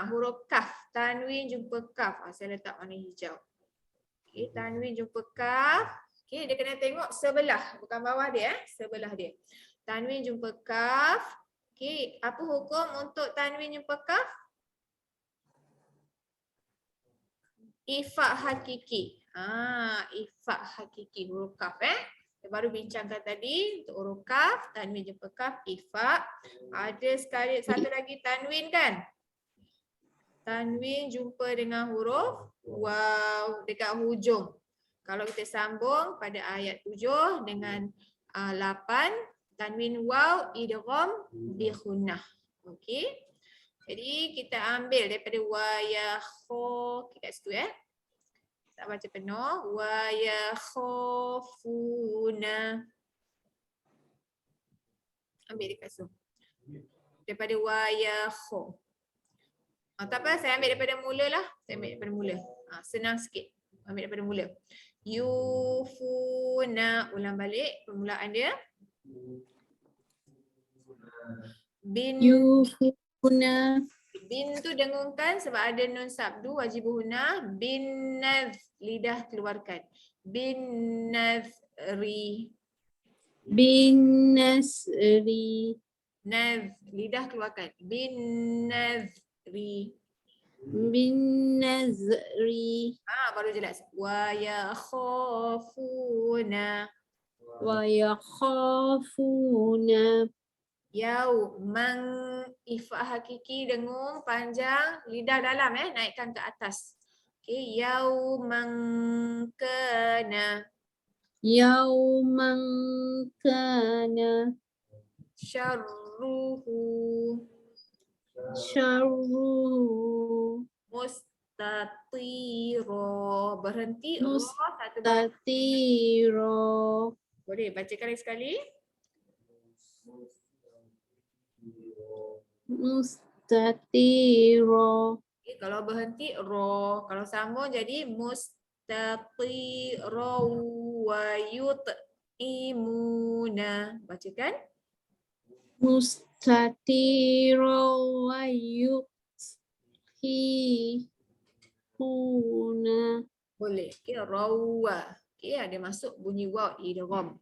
Huruf kaf. Tanwin jumpa kaf. Saya letak warna hijau. Okay. Tanwin jumpa kaf. Okay, dia kena tengok sebelah, bukan bawah dia, sebelah dia. Tanwin jumpa kaf. Okay, apa hukum untuk tanwin jumpa kaf? Ifa hakiki. Ifa hakiki huruf kaf Kita baru bincangkan tadi untuk huruf kaf, tanwin jumpa kaf, ifa. Ada satu lagi tanwin kan? Tanwin jumpa dengan huruf waw dekat hujung. Kalau kita sambung pada ayat 7 dengan 8, tanwin waw idgham bi gunnah. Okey. Jadi kita ambil daripada wa ya kho kat situ Tak baca penuh. Wa ya khafuna. Ambil dekat situ. Daripada wa ya kho. Tak apa, saya ambil daripada mula lah. Saya ambil daripada mula. Senang sikit. Ambil daripada mula. Yufuna, ulang balik permulaan dia. Bin Yufuna. Bin tu dengungkan sebab ada nun sabdu wajibuhuna. Bin nadh, lidah keluarkan. Bin nadhri. Bin nasri. Nadh, lidah keluarkan. Bin nadhri. Bin nazri. Baru jelas. Wa yakhafuna. Wa yakhafuna. Yauman ifa hakiki dengung panjang, lidah dalam naikkan ke atas. Okey, yauman kana Yauman kana syarruhu syarruhu mustatiro. Berhenti ro satu baris. mustatiro. Boleh bacakan lagi sekali. Mustatiro. Okay, kalau berhenti ro, kalau sambung jadi mustatiro wa yut'imuna. Bacakan. Mustatiro wa yukhihuna. Boleh. Okey, rawa. Okey, ada masuk bunyi waw idgham.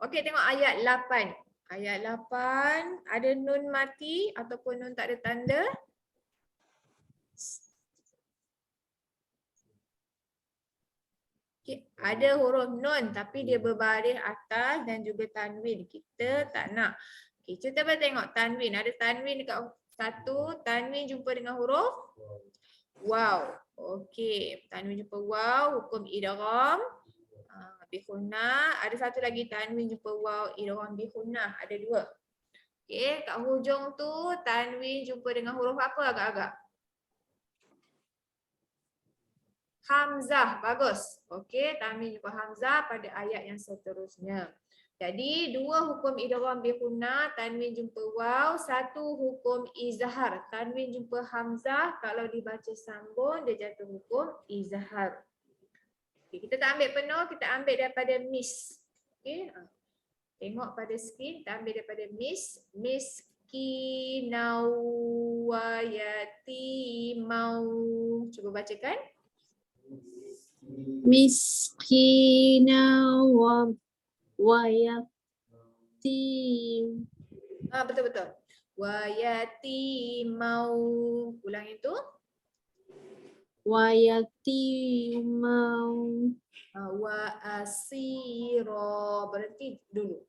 Okey, tengok ayat 8. Ayat 8 ada nun mati ataupun nun tak ada tanda. Okay, ada huruf nun tapi dia berbaris atas dan juga tanwin. Kita tak nak. Okay, kita boleh tengok tanwin. Ada tanwin dekat satu, tanwin jumpa dengan huruf waw. Okey, tanwin jumpa waw, hukum idgham bi khunnah. Ada satu lagi tanwin jumpa waw, idgham bi khunnah. Ada dua. Okey, kat hujung tu tanwin jumpa dengan huruf apa agak-agak? Hamzah, bagus. Okey, tanwin jumpa hamzah pada ayat yang seterusnya. Jadi dua hukum idgham bi khunnah, tanwin jumpa waw, satu hukum izhar, tanwin jumpa hamzah, kalau dibaca sambung dia jatuh hukum izhar. Okay, kita tak ambil penuh, kita ambil daripada mis. Okey. Tengok pada skrin, kita ambil daripada mis, miskinau wa yatimau. Cuba bacakan. Miskina wa yatim. Betul-betul. Wa yatimau. Ulang itu. Wa yatimau. Wa asiro. Berhenti dulu.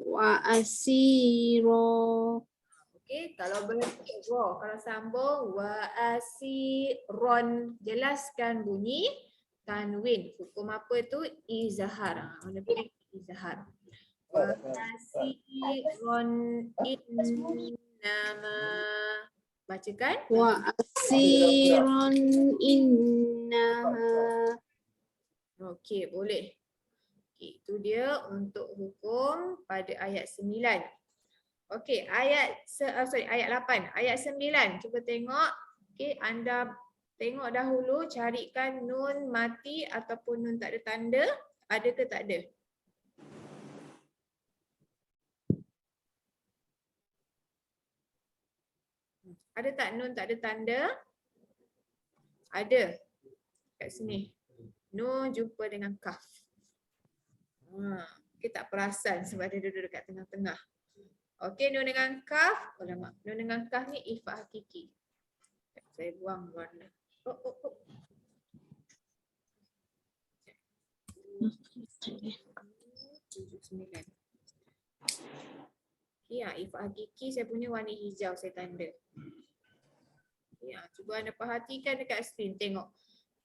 Wa asiro. Okey, kalau berhenti ro, kalau sambung wa asiron, jelaskan bunyi tanwin. Hukum apa itu? Izhar. Mana pilih izhar. Wa asiron innama. Bacakan. Wa asiron innaha. Okey, boleh. Okay, itu dia untuk hukum pada ayat 9. Okey, ayat 8. Ayat 9. Cuba tengok. Okey, anda tengok dahulu, carikan nun mati ataupun nun tak ada tanda. Ada ke tak ada? Ada tak nun tak ada tanda? Ada. Kat sini. Nun jumpa dengan kaf. Kita tak perasan sebab dia duduk dekat tengah-tengah. Okey, nun dengan kaf. Alamak, nun dengan kaf ni ifa hakiki. Saya buang warna. 79. Ya, ifa hakiki saya punya warna hijau, saya tanda. Ya, cuba anda perhatikan dekat skrin, tengok.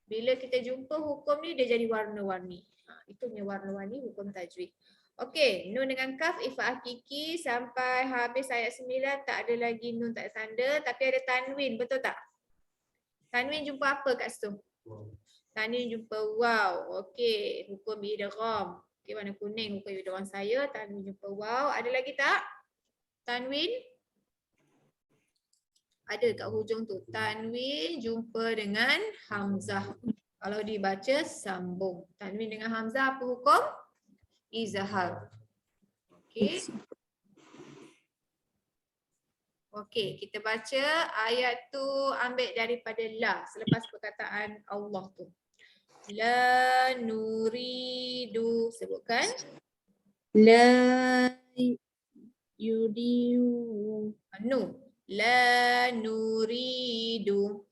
Bila kita jumpa hukum ni dia jadi warna-warni. Itu punya warna-warni hukum tajwid. Okey, nun dengan kaf ifa hakiki sampai habis ayat 9 tak ada lagi nun tak ada tanda tapi ada tanwin, betul tak? Tanwin jumpa apa kat situ? Tanwin jumpa waw. Okey, hukum idgham. Okey, warna kuning hukum idgham saya, tanwin jumpa waw. Ada lagi tak? Tanwin? Ada kat hujung tu. Tanwin jumpa dengan hamzah. Kalau dibaca sambung. Tanwin dengan hamzah apa hukum? Izhar. Okey. Okey, kita baca ayat tu ambil daripada la selepas perkataan Allah tu. La nuridu, sebutkan. La yudiu. Nu. La nuridu.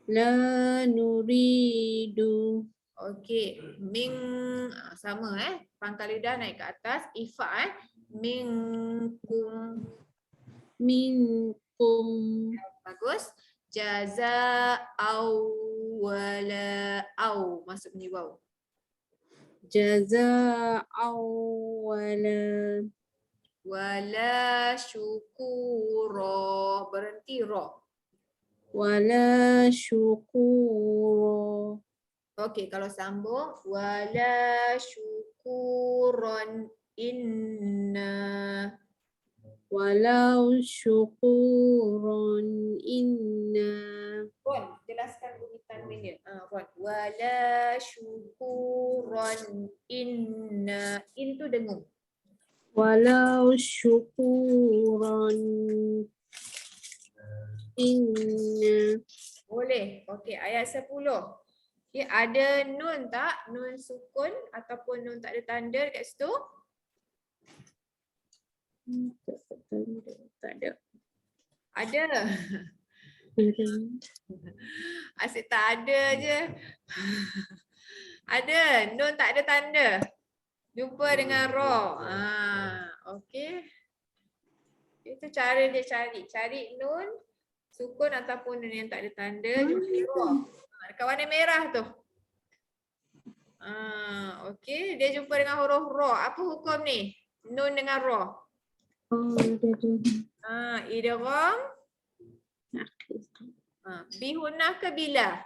La nuridu. Okey, ming sama pangkal lidah naik ke atas, ifa minkum. minkum. Bagus. Jaza'au wala au. Masuk bunyi waw. Jaza'aw wala Wala syukura. Berhenti ro. wala syukura. Okey, kalau sambung. Wala syukuron inna. Walau syukuron inna. Ron, jelaskan bunyi tanwin dia. Ron. Wala syukuron inna. In tu dengung. Walau syukuron inna. Boleh. Okey, ayat 10. Okay, ada nun tak? Nun sukun ataupun nun tak ada tanda dekat situ? Tak ada. Ada. Asyik tak ada je. Ada. Nun tak ada tanda. Jumpa dengan ra. Okey. Itu cara dia cari. Cari nun sukun ataupun nun yang tak ada tanda jumpa ra. Dekat warna merah tu. Okey, dia jumpa dengan huruf ra. Apa hukum ni? Nun dengan ra. Idgham. Bihunah ke bila?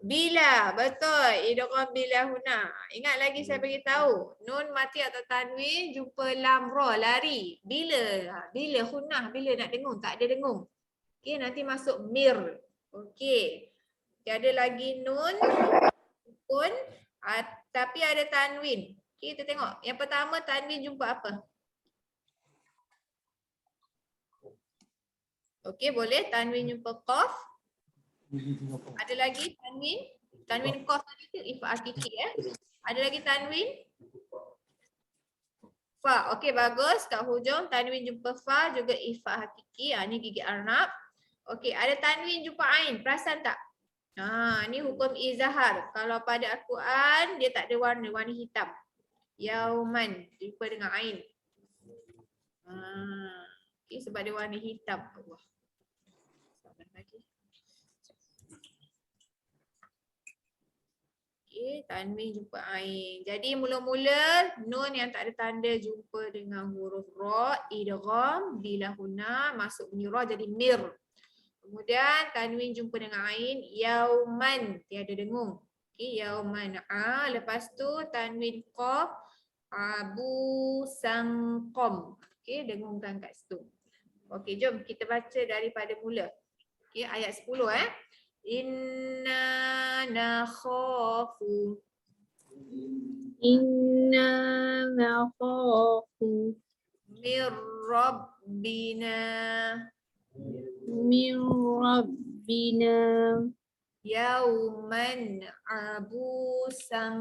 Bila, betul. Idgham bila huna. Ingat lagi saya bagi tahu. Nun mati atau tanwin jumpa lam ra lari. Bila? Bila hunah, bila nak dengung, tak ada dengung. Okey, nanti masuk mir. Okey. Tiada lagi nun sukun tapi ada tanwin. Okey, kita tengok. Yang pertama tanwin jumpa apa? Okey, boleh tanwin jumpa qaf. Ada lagi tanwin? Tanwin qaf tadi tu ifa hakiki ya. Ada lagi tanwin? Fa. Okey, bagus. Kat hujung tanwin jumpa fa juga ifa hakiki. Ni gigi arnab. Okey, ada tanwin jumpa ain. Perasan tak? Ni hukum izhar. Kalau pada Al-Quran dia tak ada warna, warna hitam. Yauman jumpa dengan ain. Okey, sebab dia warna hitam. Allah. Sabar lagi. Okey, tanwin jumpa ain. Jadi mula-mula nun yang tak ada tanda jumpa dengan huruf ra, idgham bila huna masuk bunyi ra jadi mir. Kemudian tanwin jumpa dengan ain, yauman tiada dengung. Okey, yauman lepas tu tanwin qaf, abu sangqam. Okey, dengungkan kat situ. Okey, jom kita baca daripada mula. Okey, ayat 10 Inna nakhafu. Inna nakhafu Mir rabbina. min rabbina Yauman abusan.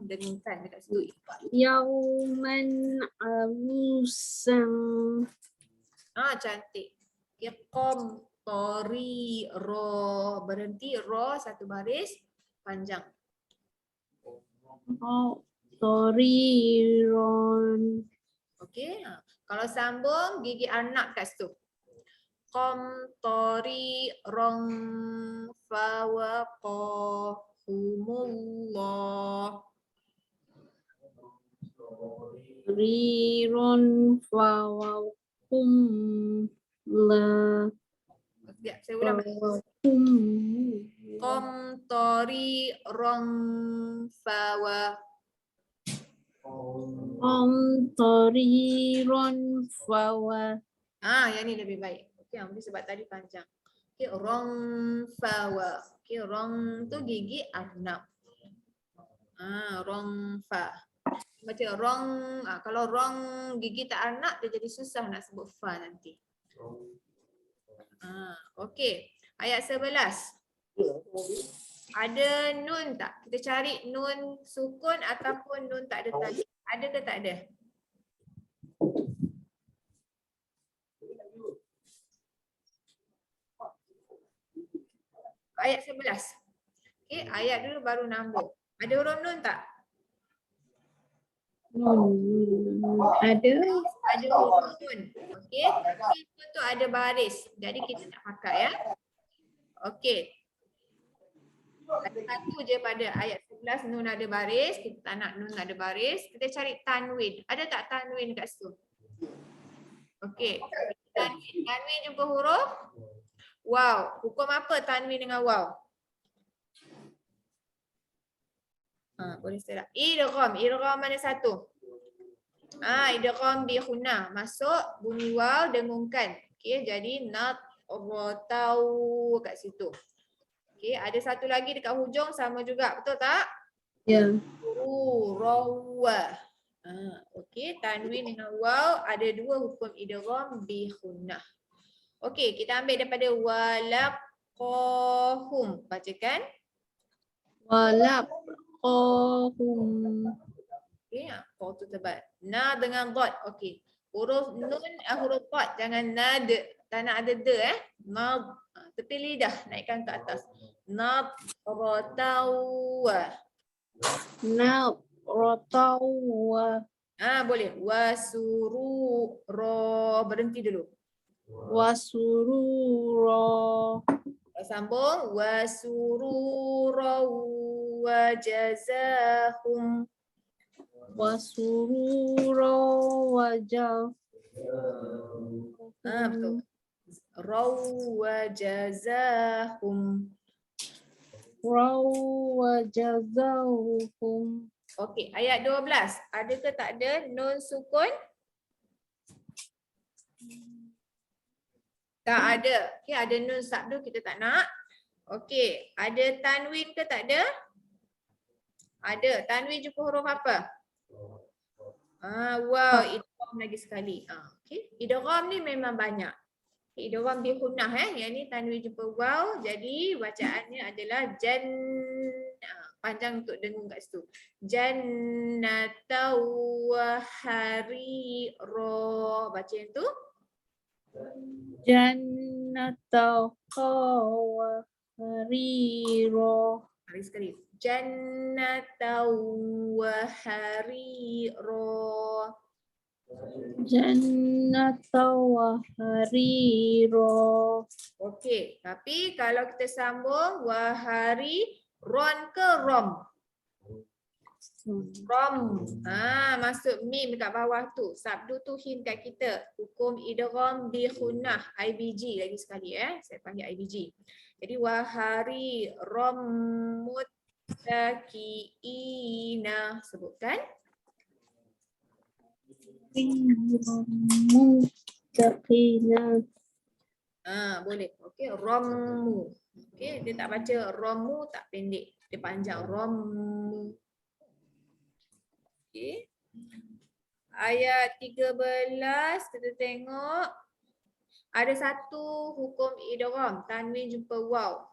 Dengungkan dekat situ. yauman abusan. Cantik. Iqam tori ro. Berhenti ro satu baris panjang. Toriron. Okey. Kalau sambung gigi arnab kat situ. Qam tori rong fawaqahumullah. Toriron fawakum la. Sekejap, saya ulang. Qam tori rong fawa. Toriron fawa. Yang ni lebih baik. Okey, mungkin sebab tadi panjang. Okey, rong fawa. Okey, rong tu gigi arnab. Rong fa. Baca rong, kalau rong gigi tak arnab dia jadi susah nak sebut fa nanti. Okey, ayat 11. Ada nun tak? Kita cari nun sukun ataupun nun tak ada tanda. Ada ke tak ada? Ayat 11. Okey, ayat dulu baru nombor. Ada huruf nun tak? Nun. Ada. Ada huruf nun. Okey. Tapi nun tu ada baris. Jadi kita tak pakai ya. Okey. Ada satu je pada ayat 11 nun ada baris. Kita tak nak nun ada baris. Kita cari tanwin. Ada tak tanwin kat situ? Okey. Tanwin. Tanwin jumpa huruf waw. Hukum apa tanwin dengan waw? Boleh saya tak? Idgham. Idgham mana satu? Idgham bi khunnah. Masuk bunyi waw dengungkan. Okey, jadi nat tau kat situ. Okey, ada satu lagi dekat hujung sama juga. Betul tak? Ya. Rawa. Okey, tanwin dengan waw ada dua hukum idgham bi khunnah. Okey, kita ambil daripada walaqahum. Bacakan. Walaqahum. Okey, qaw tu tebal. Na dengan dot. Okey. Huruf nun, huruf dot jangan nad. Tak nak ada de Nad. Tepi lidah naikkan ke atas. Nad rotau. Rotau. Boleh. Wasuru ro berhenti dulu. Wasururo. Sambung. Wasururo wajazahum. Wasururo wajah. Betul. Raw wajazahum. Raw wajazahum. Okey, ayat 12. Ada ke tak ada nun sukun? Tak ada. Okey, ada nun sabdu kita tak nak. Okey, ada tanwin ke tak ada? Ada. Tanwin jumpa huruf apa? Wow, idgham lagi sekali. Okey, idgham ni memang banyak. Idgham bi khunnah Yang ni tanwin jumpa waw. Jadi bacaannya adalah panjang untuk dengung kat situ. Jannatau wa hariro. Baca yang tu. Jannatau wa hariro. Mari sekali. Jannatau wa hariro. Jannatau wa hariro. Okey, tapi kalau kita sambung wahari ron ke rom? Rom. Masuk mim dekat bawah tu. Sabdu tu hint kat kita. Hukum idgham bi khunnah. IBG lagi sekali Saya panggil IBG. Jadi wahari rom muttaqiina. Sebutkan. Muttaqiina. Boleh. Okey, rommu. Okey, dia tak baca rommu tak pendek. Dia panjang rommu. Okey. Ayat 13 kita tengok ada satu hukum idgham, tanwin jumpa waw.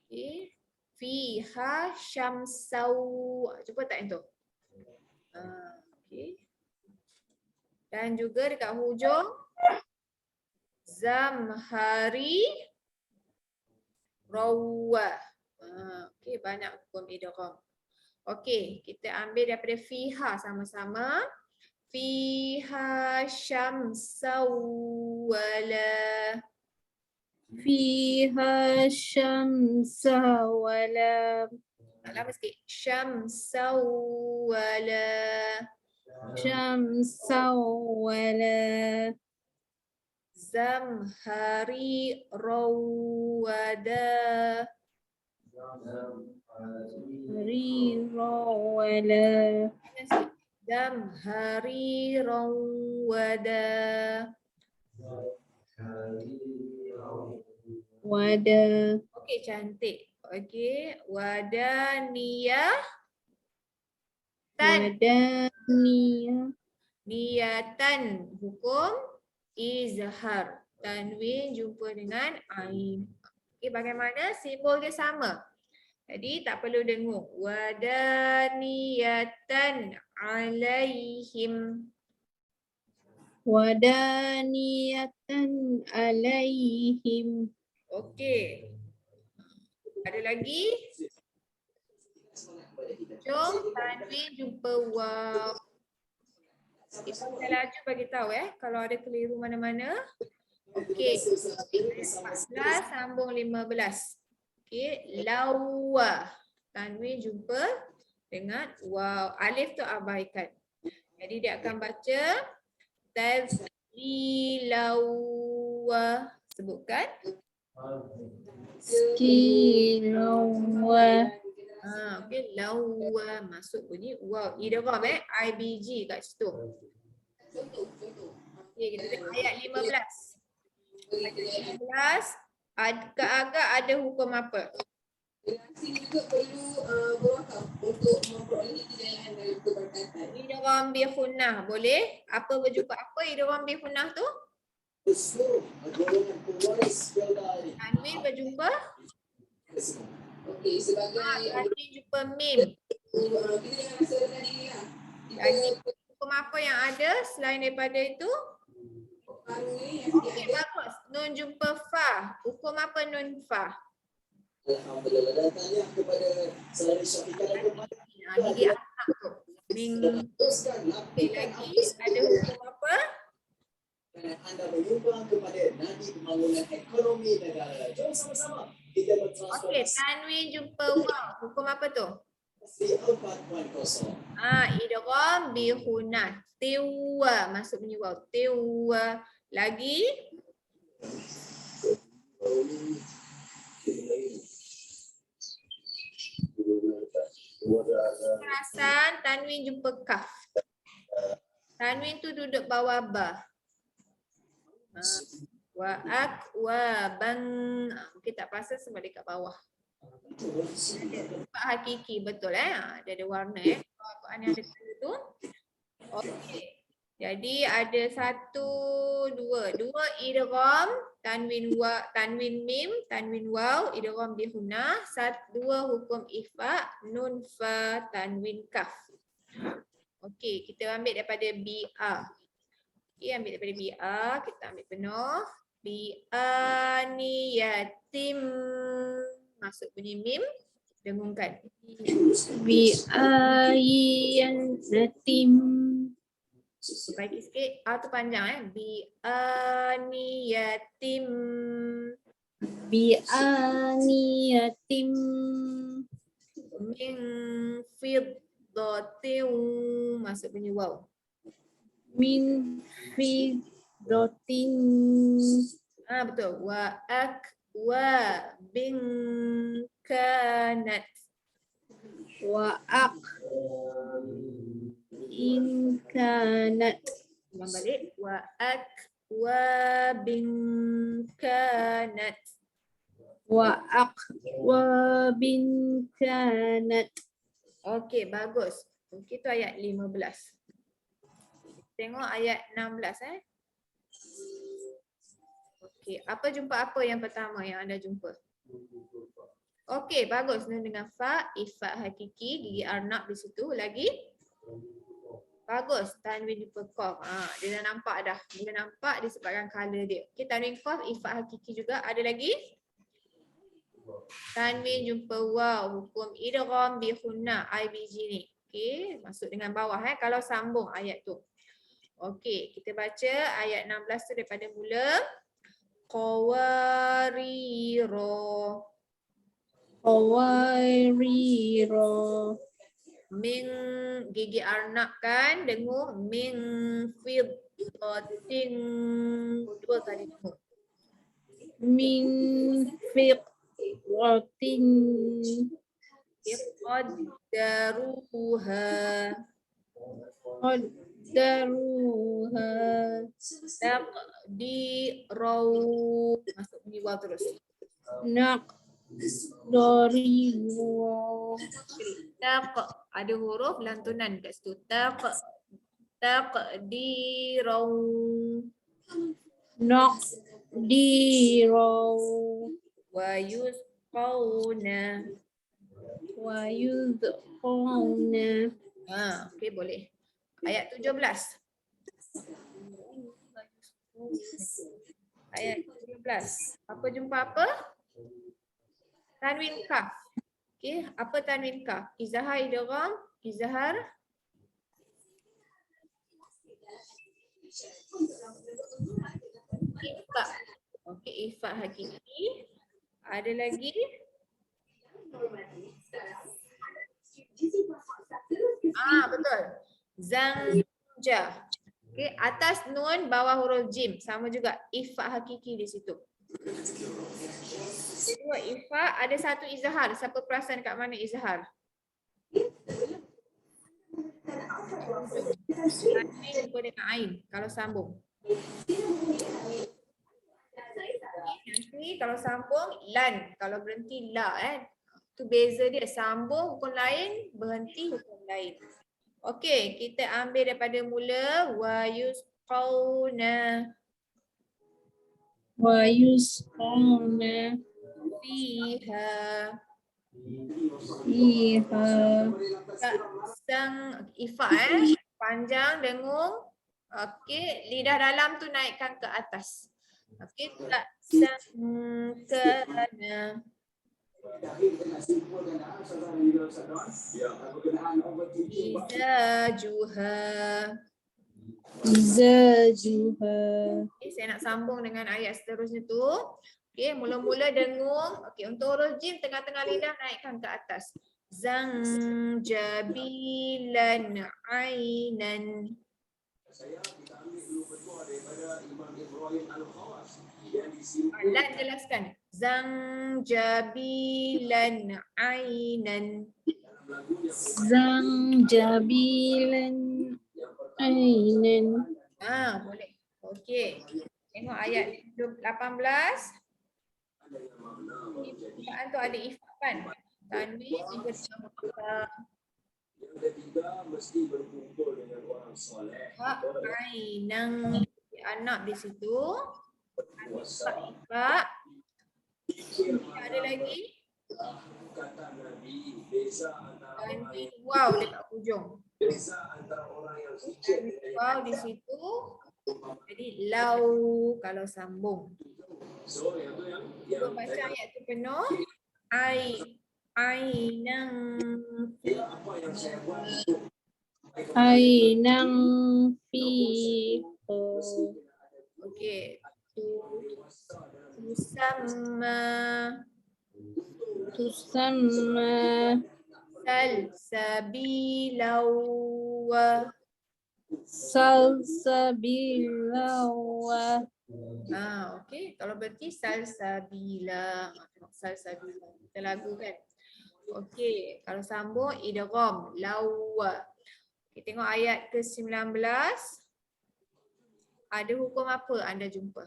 Okey. Fiha syamsau. Cuba tak yang tu. Okey. Dan juga dekat hujung zamhari rawa. Okey, banyak hukum idgham. Okey, kita ambil daripada fiha sama-sama. Fiha syamsau wala. Fiha syamsa wala. Lama sikit. Syamsau wala. Syamsa wala. Zamhari rawada. Wala. Zamhari rawada. Wada. Okey, cantik. Okey, wadaniyah. Wadaniyah. Niyatan. Hukum izhar. Tanwin jumpa dengan ain. Okey, bagaimana? Simbol dia sama. Jadi tak perlu dengung. Wadaniyatan alaihim. Wadaniyatan alaihim. Okey. Ada lagi? Jom tanwin jumpa waw. Kita laju bagi tahu kalau ada keliru mana-mana. Okey. 14 sambung 15. Okey, lawa. Tanwin jumpa dengan waw. Alif tu abaikan. Jadi dia akan baca tazlilawa. Sebutkan. Kilawa. Okey, lawa masuk bunyi waw. Idgham IBG kat situ. Okey, kita tengok ayat 15. Ayat 15 agak-agak ada hukum apa? Sini juga perlu berwakaf untuk memperoleh kejayaan dari keberkatan. Idgham bi khunnah boleh? Apa berjumpa apa idgham bi khunnah tu? Tanwin berjumpa Okey, sebagai tanwin jumpa mim. kita jangan rasa rendah diri lah. Jadi hukum apa yang ada selain daripada itu? Baru ni yang Okey, bagus. Nun jumpa fa. Hukum apa nun fa? Alhamdulillah, datangnya kepada saudari Syafiqah dan kepada Gigi anak tu. Ming. Okey, lagi ada hukum apa? Anda menyumbang kepada nadi pembangunan ekonomi negara. Jom sama-sama kita Okey, bertransformasi tanwin jumpa waw. Hukum apa tu? 4.0. Idgham bi khunnah. Tiwa masuk bunyi waw. Tiwa. Lagi perasan tanwin jumpa kaf. Tanwin tu duduk bawah ba. Wa ak wa bang. Mungkin tak perasan sebab dekat bawah. Sebab hakiki betul dia ada warna Al-Quran yang ada tu. Okey. Jadi ada 1 2 idgham tanwin mim tanwin waw idgham bi khunnah. 2 hukum ikhfa nun fa tanwin kaf. Okey, kita ambil daripada BA. Okey, ambil daripada BA, kita ambil penuh. Bi'aniyatim. Masuk bunyi mim, dengungkan. Bi'ayyatim. Baiki sikit. A tu panjang Bi'aniyatim. Bi'aniyatim. Min fiddatin. Masuk bunyi waw. Min fiddatin. Betul. Wa bin kanat. Wa in kanat. Ulang balik. Wa bin kanat. Wa bin kanat. Okey, bagus. Okey, tu ayat 15. Tengok ayat 16 Okey, apa jumpa apa yang pertama yang anda jumpa? Okey, bagus. Nun dengan fa, ifat hakiki, gigi arnab di situ. Lagi? Bagus. Tanwin jumpa qaf. Dia dah nampak dah. Dia nampak disebabkan color dia. Okey, tanwin qaf, ifat hakiki juga. Ada lagi? Tanwin jumpa waw. Hukum idgham bi khunnah IBG ni. Okey, masuk dengan bawah kalau sambung ayat tu. Okey, kita baca ayat 16 tu daripada mula. Qawariro. Qawariro. Min gigi arnab kan, dengung min fiddatin. 2 kali dengung. Min fiddatin. Qaddaruha. Qaddaruha. Taqdirau. Masuk bunyi waw terus. Naqdariwa. Taq. Ada huruf lantunan kat situ. Taqdirau. Naqdirau. Wa yusqawna. Wa yudqawna. Okey, boleh. Ayat 17. Ayat 17. Apa jumpa apa? Tanwin kaf. Okey, apa tanwin kaf? Izhar, idgham, izhar. Ifa. Okey, ifa hakiki. Ada lagi? Betul. Zanja. Okey, atas nun, bawah huruf jim. Sama juga ifa hakiki di situ. Kedua ifa, ada satu izhar. Siapa perasan kat mana izhar? Tanwin jumpa dengan ain kalau sambung. Nanti kalau sambung lan, kalau berhenti la tu beza dia, sambung hukum lain, berhenti hukum lain. Okey, kita ambil daripada mula wa yusqauna Wa yusqawna fiha. fiha. Sang ifa panjang dengung. Okey, lidah dalam tu naikkan ke atas. Okey, tak sangkana. Izajuha. Zajuha. Okay, saya nak sambung dengan ayat seterusnya tu. Okey, mula-mula dengung. Okey, untuk huruf jim tengah-tengah lidah naikkan ke atas. Zangjabilan ainan. Lan jelaskan. Zangjabilan ainan. Zangjabilan ainan. Boleh. Okey. Tengok ayat 18. Perkataan tu ada ifak kan? Tanwin juga sama. Yang ketiga mesti berkumpul dengan orang soleh. Ainang anak di situ. Ifak. Ada lagi? Kata Nabi beza antara Tanwin wow dekat hujung. orang yang zikir Wow di situ. Jadi lau kalau sambung. so yang tu yang Cuba baca ayat tu penuh. Ainang apa yang saya buat untuk Ainang fiha. okey. Tusamma Tusamma salsabilau. salsabilawa. Okey. Kalau berarti salsabila. Tengok salsabila. Kita lagu kan. Okey. Kalau sambung idgham lawa. Okay, tengok ayat ke-19. Ada hukum apa anda jumpa?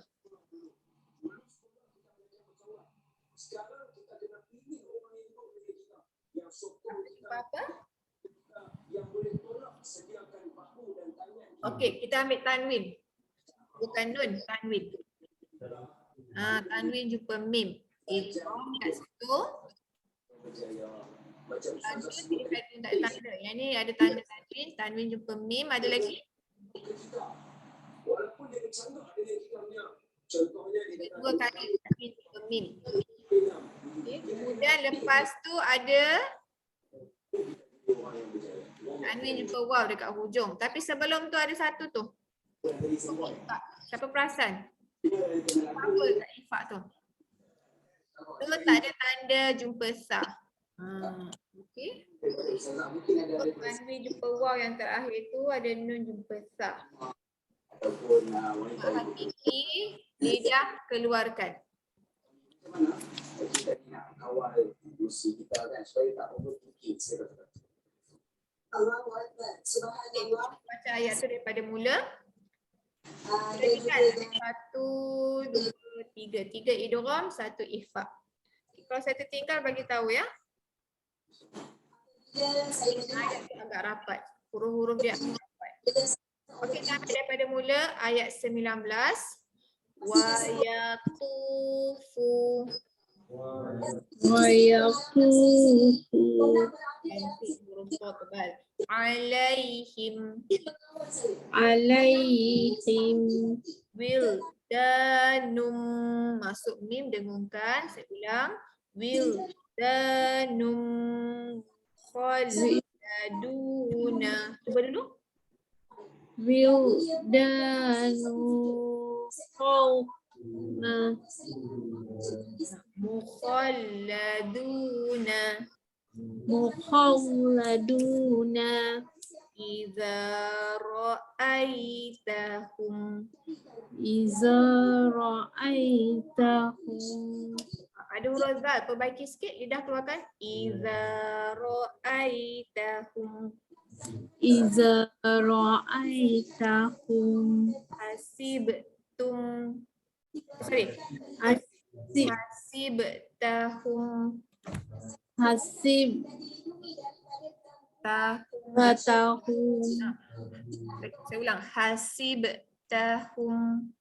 sekarang kita kena pilih orang yang duduk dengan kita yang sokong kita, Apa? yang boleh tolak sediakan bahu dan tangan. Okey, kita ambil tanwin. Bukan nun, tanwin. Tanwin jumpa mim. Idgham kat situ. Tanwin tidak ada tanda. Yang ni ada tanda tanwin, tanwin jumpa mim. Ada lagi? Walaupun dia bercanggah dengan kita punya, contohnya di dalam Dua kali tanwin jumpa mim. Okay. Kemudian lepas tu ada tanwin jumpa waw dekat hujung. Tapi sebelum tu ada satu tu. Siapa perasan? Apa kat ifak tu? Tu tak ada tanda jumpa sa. Okey. Tanwin jumpa waw yang terakhir tu ada nun jumpa sa. ataupun wanita ibu. Hakiki lidah keluarkan. Macam mana kita ni nak kawal emosi kita kan supaya tak overthinking. Allahu Akbar. Subhanallah. Baca ayat tu daripada mula. Kita kan 1, 2, 3. 3 idgham, 1 ikhfa. Kalau saya tertinggal bagi tahu ya. Ayat tu agak rapat. Huruf-huruf dia agak rapat. Okey, kita ambil daripada mula ayat 19. Wa yaqufu. Wa yaqufu Nanti huruf to tebal. Alaihim alaihim wildanum. Masuk mim dengungkan. Saya ulang. Wildanum khalladuna. Cuba dulu. Wildanu khawna Mukhalladuna. mukhalladuna Idza ra'aitahum. iza ra'aitahum Ada huruf zal, perbaiki sikit lidah keluarkan. Idza ra'aitahum. iza ra'aitahum Hasibtum. Sorry. hasib Hasibtahum. hasib Tahum. batahum Saya ulang. Hasibtahum.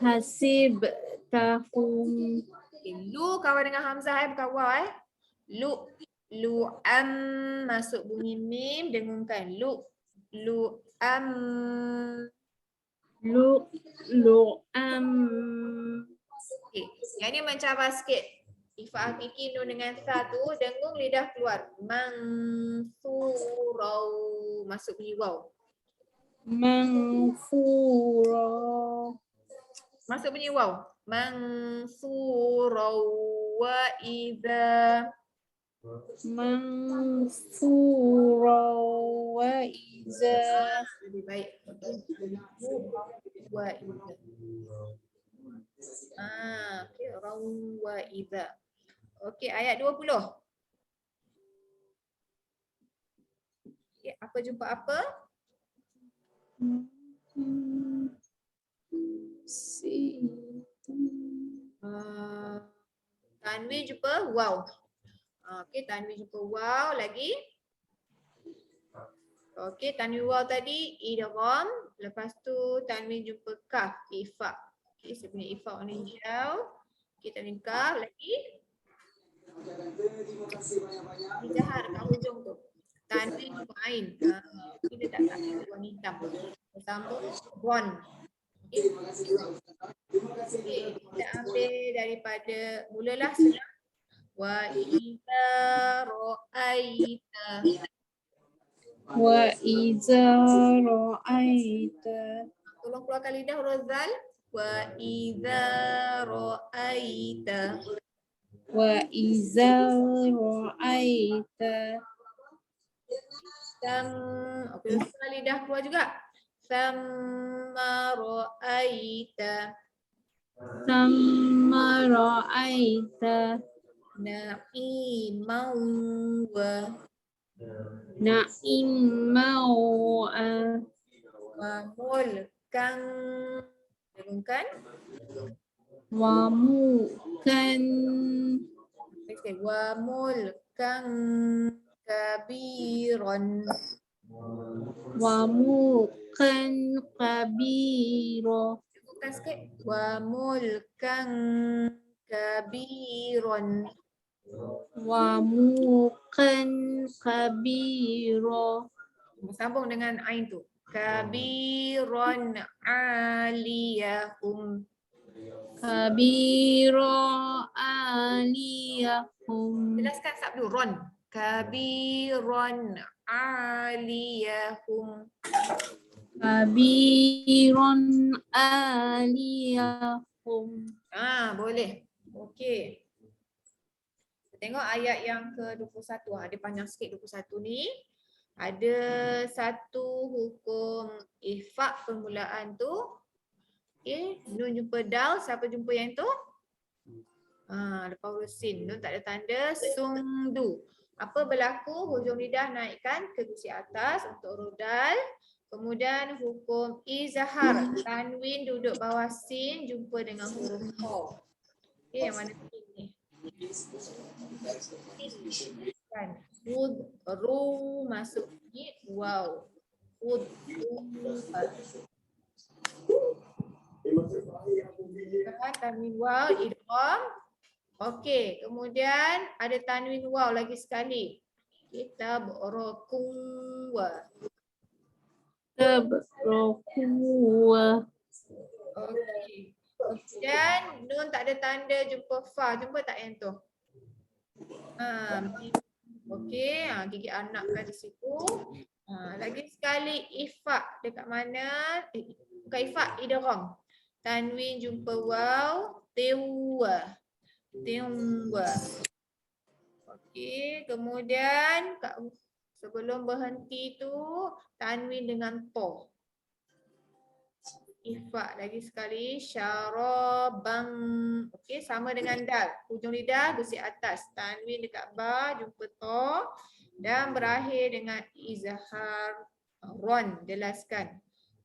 hasib tahum Okay. Lu kawan dengan hamzah bukan waw Lu. Lu'am masuk bunyi mim dengungkan. Lu'am. lu'am Okay. Yang ni mencabar sikit. Ifa hakiki nun dengan sa tu dengung lidah keluar. Mansurau masuk bunyi waw. maghfura Masuk bunyi waw. Mansurau wa idza. maghfura wa iza Lebih baik. Wa idza. Okay. Raw wa idza. Okey, ayat 20. Okay, apa jumpa apa? Tanwin jumpa waw. Okey, tanwin jumpa waw lagi. Okey, tanwin waw tadi idgham, lepas tu tanwin jumpa kaf, ifa. Okey, saya punya ifa warna hijau. Okey, tanwin kaf lagi. Jahar kat hujung tu. Tanwin jumpa ain. Kita tak warna hitam. Bersambung ron. Okey, kita ambil daripada mulalah senang. Wa idza ra'aita. wa iza ra'aita Tolong keluarkan lidah huruf zal. Wa idza ra'aita. wa iza ra'aita Okey, lidah keluar juga. Thamma ra'aita. Sama ra'aita Na'imau wa. na'imau Wa mulkan. Dengarkan. wa mukan Okey, wa mulkan kabiran. wa mukan kabiro Bukan sikit. Wa mulkan kabiran. wa mukan kabiro Bersambung dengan ain tu. Kabiran aliyahum. kabiro aliyahum Jelaskan sabdu ron. Kabiran aliyahum. kabiron aliyahum Boleh. Okey. Tengok ayat yang ke-21. Dia panjang sikit 21 ni. Ada satu hukum ihfa permulaan tu. Okey, nun jumpa dal, siapa jumpa yang tu? Lepas huruf sin, nun tak ada tanda, sungdu. Apa berlaku? Hujung lidah naikkan ke gusi atas untuk huruf dal. Kemudian hukum izhar, tanwin duduk bawah sin jumpa dengan huruf kha. Okey, yang mana sin ni? Kan. Ru masuk ni wow. Tanwin waw idgham. Okey, kemudian ada tanwin waw lagi sekali. Kita barakuwa. tabrokuwa Okey. Kemudian nun tak ada tanda jumpa fa. Jumpa tak yang tu? Okey, gigi anak kan di situ. Lagi sekali ifak dekat mana? Bukan ifak, idgham. Tanwin jumpa waw, tiwa. Tiwa. Okey, kemudian sebelum berhenti tu tanwin dengan to. Ifak lagi sekali, syarabang. Okey, sama dengan dal. Hujung lidah gusik atas, tanwin dekat ba, jumpa to dan berakhir dengan izhar ron. Jelaskan.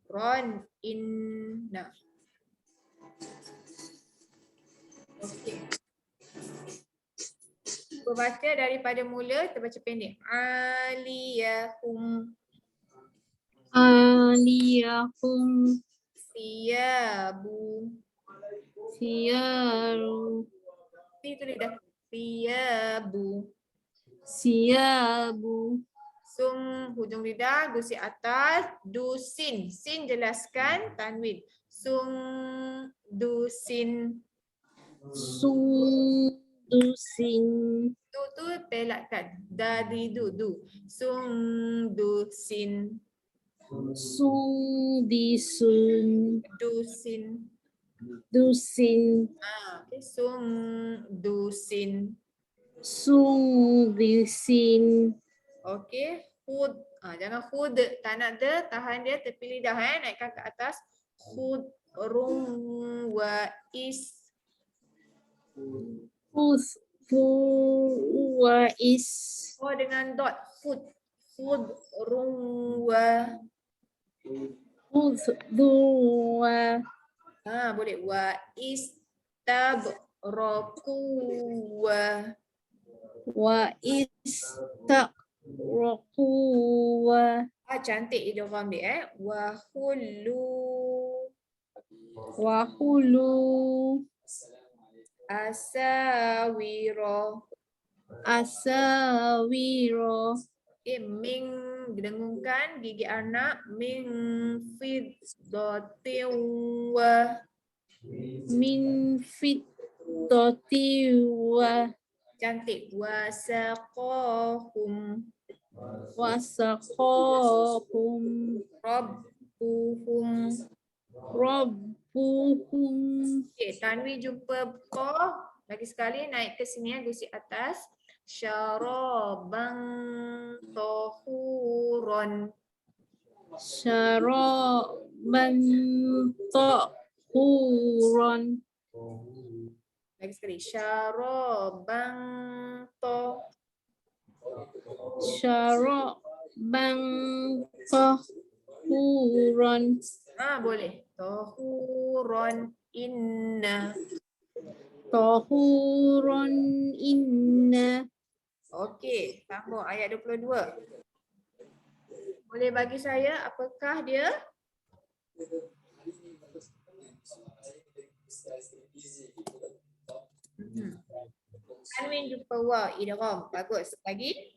Ron inna. Okey. Baca daripada mula, terbaca pendek. Aliyahum Aliyahum siyabu. siyaru Itu lidah. Siyabu. siyabu Hujung lidah gusik atas, dusin. Sin jelaskan tanwin. Dusin. sundusin Tu pelakkan. Dadidu du. Dusin. sundisun Dusin. dusin Okay. Dusin. sundisin Okey, hud. Jangan hud, tak nak de, tahan dia tepi lidah naikkan ke atas. Khudrun wa is. wa is Oh dengan dot. Khudrun wa. dua Boleh wa istabraku wa. wa istaqraku Cantik idgham dia wa hulu asawiro. asawiro Ming dengungkan gigi anak min fiddatin wa. min fiddati wa Cantik. Wasaqahum wasaqahum rabbuhum. rabbuhum Tanwin jumpa ko. Lagi sekali naik ke sini gusik atas. Syarabang tohuron. syaraban tahuran Lagi sekali. Syarabang syaraban tahuran boleh. Tohuron inna. tahuran inna. Okey, sambung ayat 22. Boleh bagi saya apakah dia? Tanwin jumpa wa, idgham. Bagus. Lagi?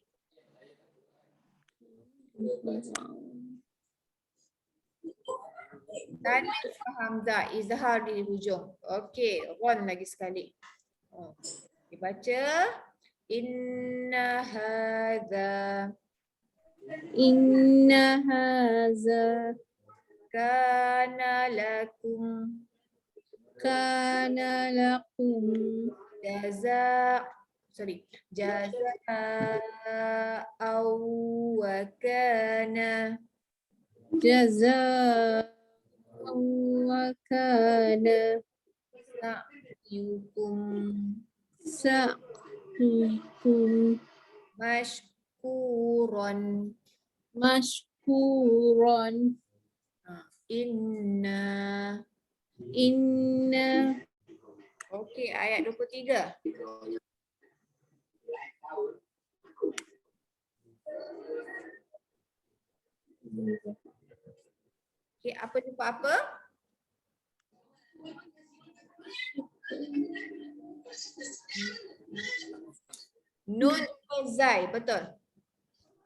Tanwin jumpa hamzah, izhar di hujung. Okey, ron lagi sekali. Dibaca. Inna hadza kana lakum jazaa wa kana sa'yukum mashkuran. mashkuran Inna. Okey, ayat 23. Okey, apa jumpa apa? Nun jumpa zai, betul.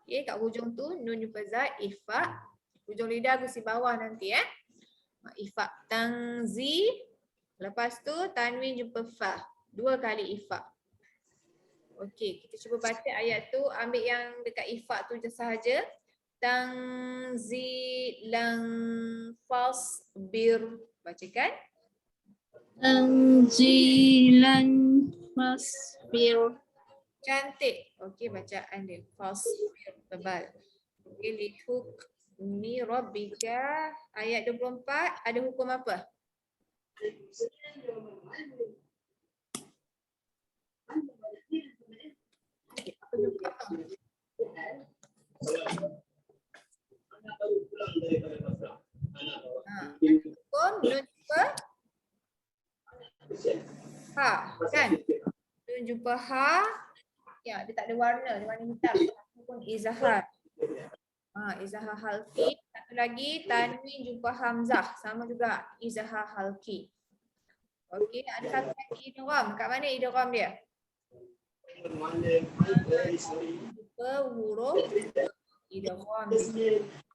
Okey, kat hujung tu nun jumpa zai, ifak. Hujung lidah gusi bawah nanti ifak tangzi. Lepas tu tanwin jumpa fa. 2 kali ifak. Okey, kita cuba baca ayat tu, ambil yang dekat ifak tu je sahaja. Tanzilan fasbir. Bacakan. Tanzilan fasbir. Cantik. Okey, bacaan dia. Fasbir, tebal. Okey, lihukmi rabbika. Ayat 24, ada hukum apa? Apa juga? Anak baru pulang daripada pasar. Anak bawa Hukum nun jumpa ha, kan? Nun jumpa ha. Ya, dia tak ada warna, dia warna hitam. Hukum izahar. Izahar halki. Satu lagi tanwin jumpa hamzah, sama juga izahar halki. Okey, ada satu lagi idgham. Kat mana idgham dia? Jumpa huruf idgham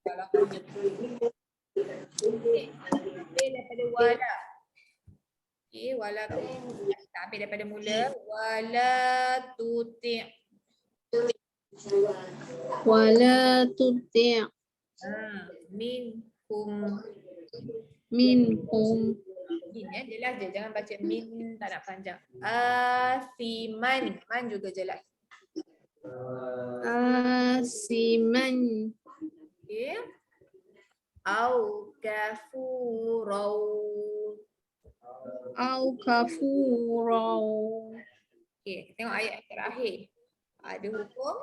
dalam daripada wala. Okey, wala tu kita ambil daripada mula. Wala tuti'. Wala tuti' Minhum. minhum Min ya, jelas je. Jangan baca min tak nak panjang. Asiman. Man juga jelas. asiman Okey. Au kafurau. au kafurau. Okey, kita tengok ayat yang terakhir. Ada hukum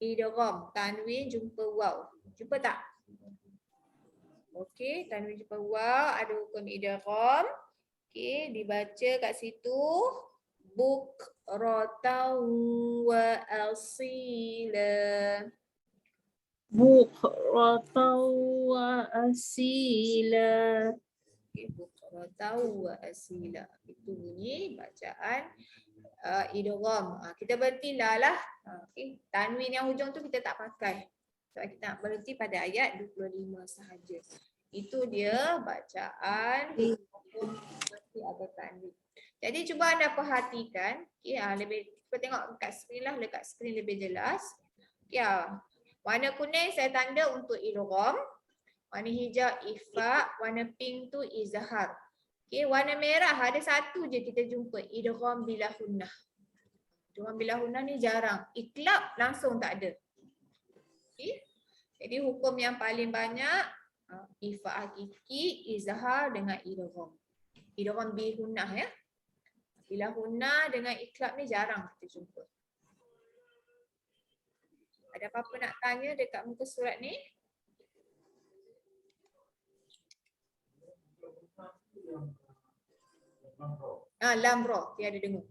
idgham, tanwin jumpa waw. Jumpa tak? Okey, tanwin jumpa waw, ada hukum idgham. Okey, dibaca kat situ bukratan wa asila. Bukratan wa asila. Okey, bukratan wa asila. Itu bunyi bacaan idgham. Kita berhenti lah. Okey, tanwin yang hujung tu kita tak pakai. Sebab kita nak berhenti pada ayat 25 sahaja. Itu dia bacaan mesti ada tanwin. Jadi cuba anda perhatikan, okey, lebih kita tengok kat skrin lah, dekat skrin lebih jelas. Okey, warna kuning saya tanda untuk idgham, warna hijau ikhfa, warna pink tu izhar. Okey, warna merah ada satu je kita jumpa, idgham bila hunnah. Idgham bila hunnah ni jarang. Iqlab langsung tak ada. Okey. Jadi hukum yang paling banyak ikhfa hakiki, izhar dengan idgham. Idgham bi hunnah ya. Bila hunnah dengan iqlab ni jarang kita jumpa. Ada apa-apa nak tanya dekat muka surat ni? Lam ra, dia ada dengar.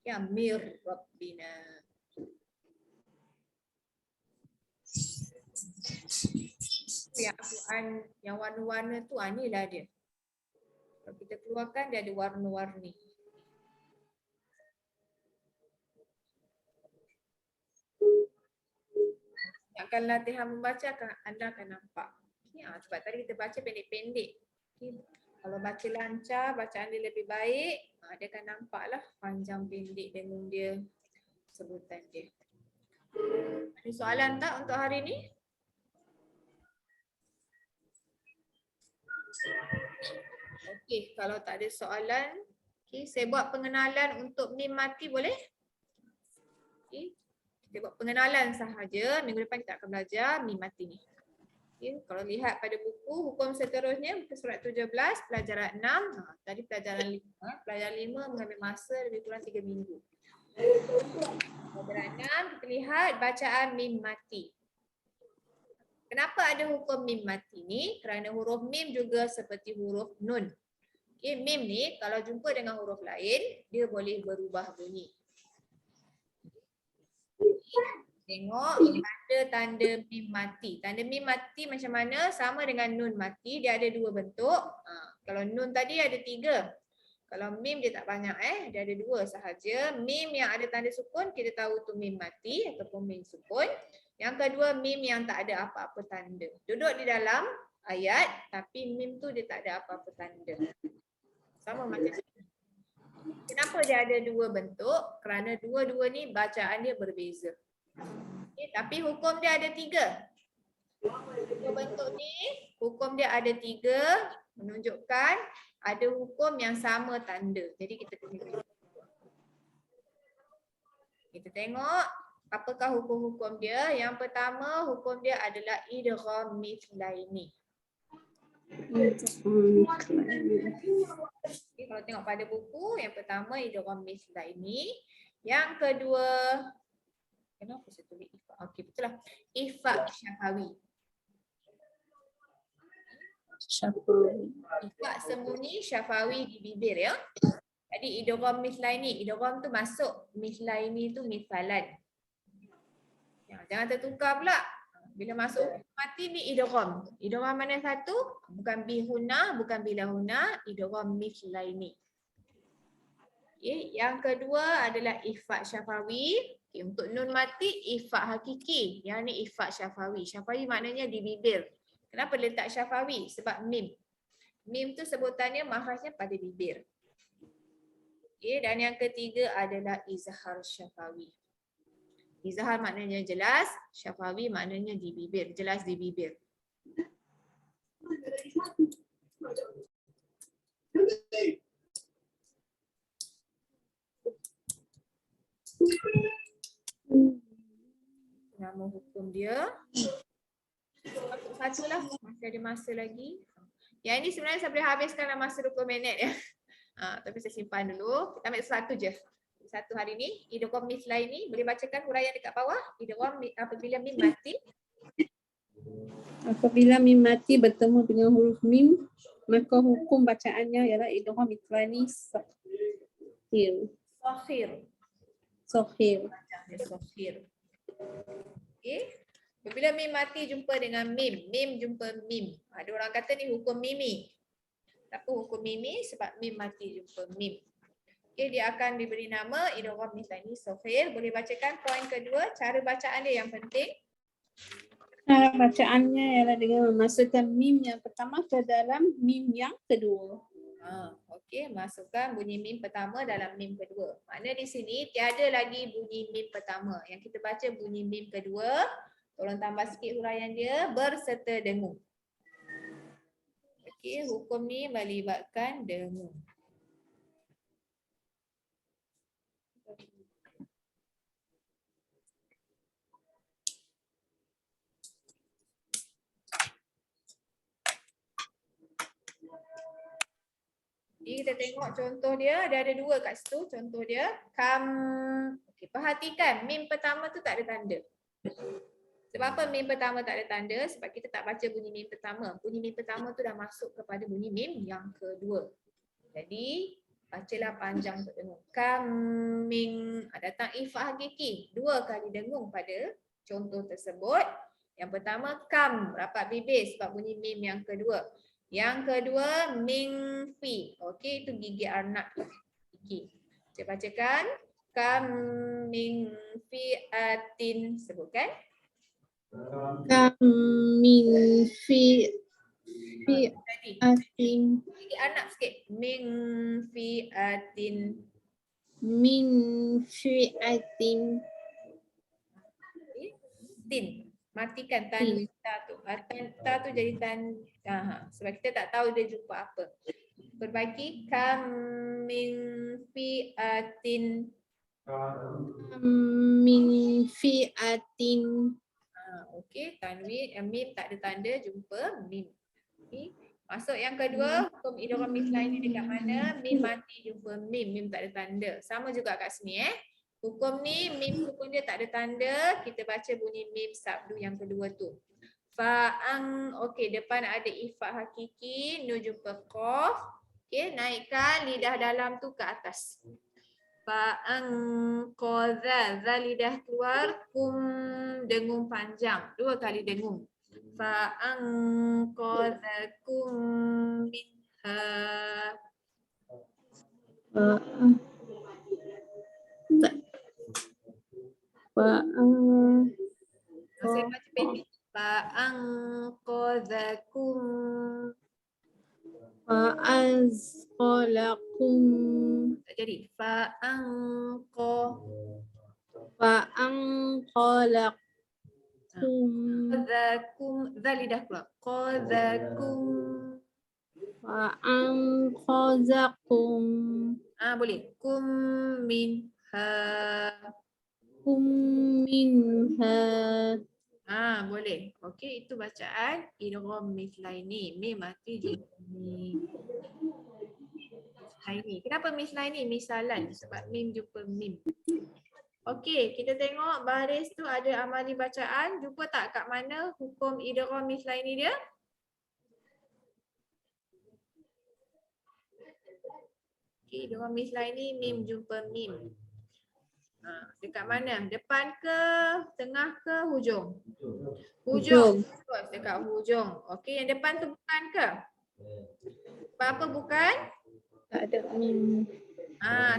Ya, mir rabbina. Yang Al-Quran yang warna-warna tu inilah dia. Kalau kita keluarkan dia ada warna-warni. Akan latihan membaca anda akan nampak. Ya, sebab tadi kita baca pendek-pendek. Okay. Kalau baca lancar, bacaan dia lebih baik, dia akan nampaklah panjang pendek dengan dia sebutan dia. Ada soalan tak untuk hari ni? Okey, kalau tak ada soalan, saya buat pengenalan untuk mim mati boleh? Okey. Kita buat pengenalan sahaja. Minggu depan kita akan belajar mim mati ni. Okay. Kalau lihat pada buku, hukum seterusnya, buku surat 17, pelajaran 6. Tadi pelajaran 5. Pelajaran 5 mengambil masa lebih kurang 3 minggu. Pelajaran 6, kita lihat bacaan mim mati. Kenapa ada hukum mim mati ni? Kerana huruf mim juga seperti huruf nun. Okay, mim ni kalau jumpa dengan huruf lain, dia boleh berubah bunyi. Tengok tanda-tanda mim mati. Tanda mim mati macam mana? Sama dengan nun mati, dia ada dua bentuk. Kalau nun tadi ada 3. Kalau mim dia tak banyak dia ada 2 sahaja. Mim yang ada tanda sukun kita tahu tu mim mati ataupun mim sukun. Yang kedua mim yang tak ada apa-apa tanda. Duduk di dalam ayat tapi mim tu dia tak ada apa-apa tanda. Sama macam ni. Kenapa dia ada dua bentuk? Kerana dua-dua ni bacaan dia berbeza. Okay, tapi hukum dia ada tiga. Dua bentuk ni, hukum dia ada tiga, menunjukkan ada hukum yang sama tanda. Jadi kita tengok. Kita tengok apakah hukum-hukum dia. Yang pertama, hukum dia adalah idgham mithlaini. Okay, kalau tengok pada buku, yang pertama idgham mithlaini. Yang kedua, kenapa saya tulis ifa? Okey, betul lah. Ifa syafawi. Ifa sembunyi, syafawi di bibir ya. Jadi idgham mithlaini, idgham tu masuk, mithlaini tu mithalan. Ya, jangan tertukar pula. Bila masuk mati ni idgham. Idgham mana satu? Bukan bihuna, bukan bilahuna, idgham mithlaini. Okay. Yang kedua adalah ifa syafawi. Okay. Untuk nun mati ifa hakiki. Yang ni ifa syafawi. Syafawi maknanya di bibir. Kenapa letak syafawi? Sebab mim. Mim tu sebutannya makhrajnya pada bibir. Okay. Dan yang ketiga adalah izhar syafawi. Izhar maknanya jelas, syafawi maknanya di bibir, jelas di bibir. Nama hukum dia. Satu lah, masih ada masa lagi. Yang ini sebenarnya saya boleh habiskan dalam masa 20 minit ya. Tapi saya simpan dulu. Kita ambil satu je. Satu hari ni, idgham mithlaini, boleh bacakan huraian dekat bawah. Idgham apabila mim mati. Apabila mim mati bertemu dengan huruf mim, maka hukum bacaannya ialah idgham mithlaini sakhir. Sakhir. Sakhir. Sakhir. Okey. Apabila mim mati jumpa dengan mim, mim jumpa mim. Ada orang kata ni hukum mimi. Apa hukum mimi? Sebab mim mati jumpa mim. Okay, dia akan diberi nama idgham mithlaini sakhir. Boleh bacakan poin kedua, cara bacaan dia yang penting. Cara bacaannya ialah dengan memasukkan mim yang pertama ke dalam mim yang kedua. Okey, masukkan bunyi mim pertama dalam mim kedua. Makna di sini tiada lagi bunyi mim pertama. Yang kita baca bunyi mim kedua. Tolong tambah sikit huraian dia berserta dengung. Okey, hukum ni melibatkan dengung. Jadi kita tengok contoh dia ada dua kat situ. Contoh dia kam. Okey, perhatikan mim pertama tu tak ada tanda. Sebab apa mim pertama tak ada tanda? Sebab kita tak baca bunyi mim pertama. Bunyi mim pertama tu dah masuk kepada bunyi mim yang kedua. Jadi bacalah panjang untuk dengung. Kam ming. Datang ifa hakiki. Dua kali dengung pada contoh tersebut. Yang pertama kam, rapat bibir sebab bunyi mim yang kedua. Yang kedua ming fi. Okey, itu gigi arnab. Gigi. Saya bacakan kam ming fi atin. Sebutkan. Kam min fi atin. Gigi arnab sikit. Ming fi atin. Min fi atin. Tin. Matikan tanda ta tu. Ta tu jadi tanda. Sebab kita tak tahu dia jumpa apa. Perbaiki. Kam min fi atin. Min fi atin. Okey, tanwin mim tak ada tanda jumpa mim. Okay. Masuk yang kedua, hukum idgham mithlaini dekat mana? Mim mati jumpa mim, mim tak ada tanda. Sama juga kat sini Hukum ni mim hukum dia tak ada tanda, kita baca bunyi mim sabdu yang kedua tu. Fa'ang, okey, depan ada ifa hakiki, nun jumpa qaf. Okey, naikkan lidah dalam tu ke atas. Fa'ang qadha, za lidah keluar, kum dengung panjang, dua kali dengung. Fa'ang qadhakum minha. Saya baca pendek. Fa'ang qadhakum Fa'azqalakum. Tak jadi. Fa'angko. Fa'anqalakum. Qadhakum. Dha lidah keluar. Qadhakum. Fa'anqazakum. Boleh. Kum minha. Kum minha. Boleh. Okey, itu bacaan idgham mithlaini. Mim mati jumpa mim. Mithlaini. Kenapa mithlaini? Misalan. Sebab mim jumpa mim. Okey, kita tengok baris tu ada amali bacaan. Jumpa tak kat mana hukum idgham mithlaini dia? Okey, idgham mithlaini mim jumpa mim. Dekat mana? Depan ke, tengah ke, hujung? Hujung. Betul, dekat hujung. Okey, yang depan tu bukan ke? Sebab apa bukan? Tak ada.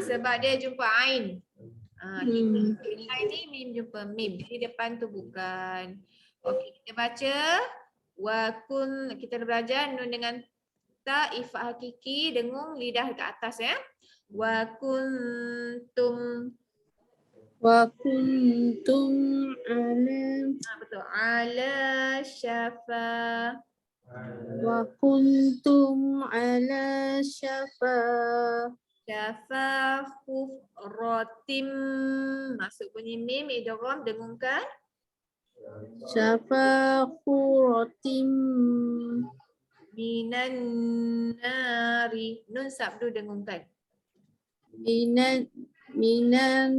Sebab dia jumpa ain. Kita ini mim jumpa mim. Jadi depan tu bukan. Okey, kita baca. Wa kun, kita belajar nun dengan ta ifah hakiki, dengung lidah ke atas ya. Wa kuntum. Wa kuntum ala. Betul. Ala syafa. Wa kuntum ala syafa. Syafa hufratim. Masuk bunyi mim, idgham, dengungkan. Syafa khuratim. Minan nari. Nun sabdu dengungkan. Minan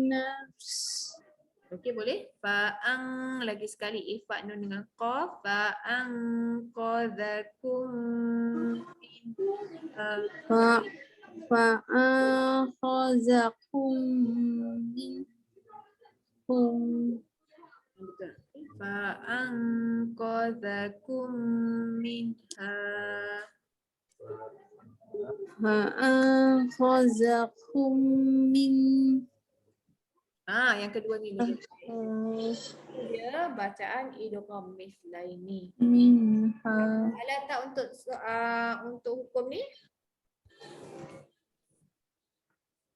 nafs. Okey, boleh? Fa'ang lagi sekali ifak nun dengan qaf. Fa'ang qadhakum Fa'akhazakum minhum. betul. Fa'ang qadhakum minha. Fa'akhazakum min. Yang kedua ni dia bacaan idgham mithlaini. Minha. Ada tak untuk hukum ni?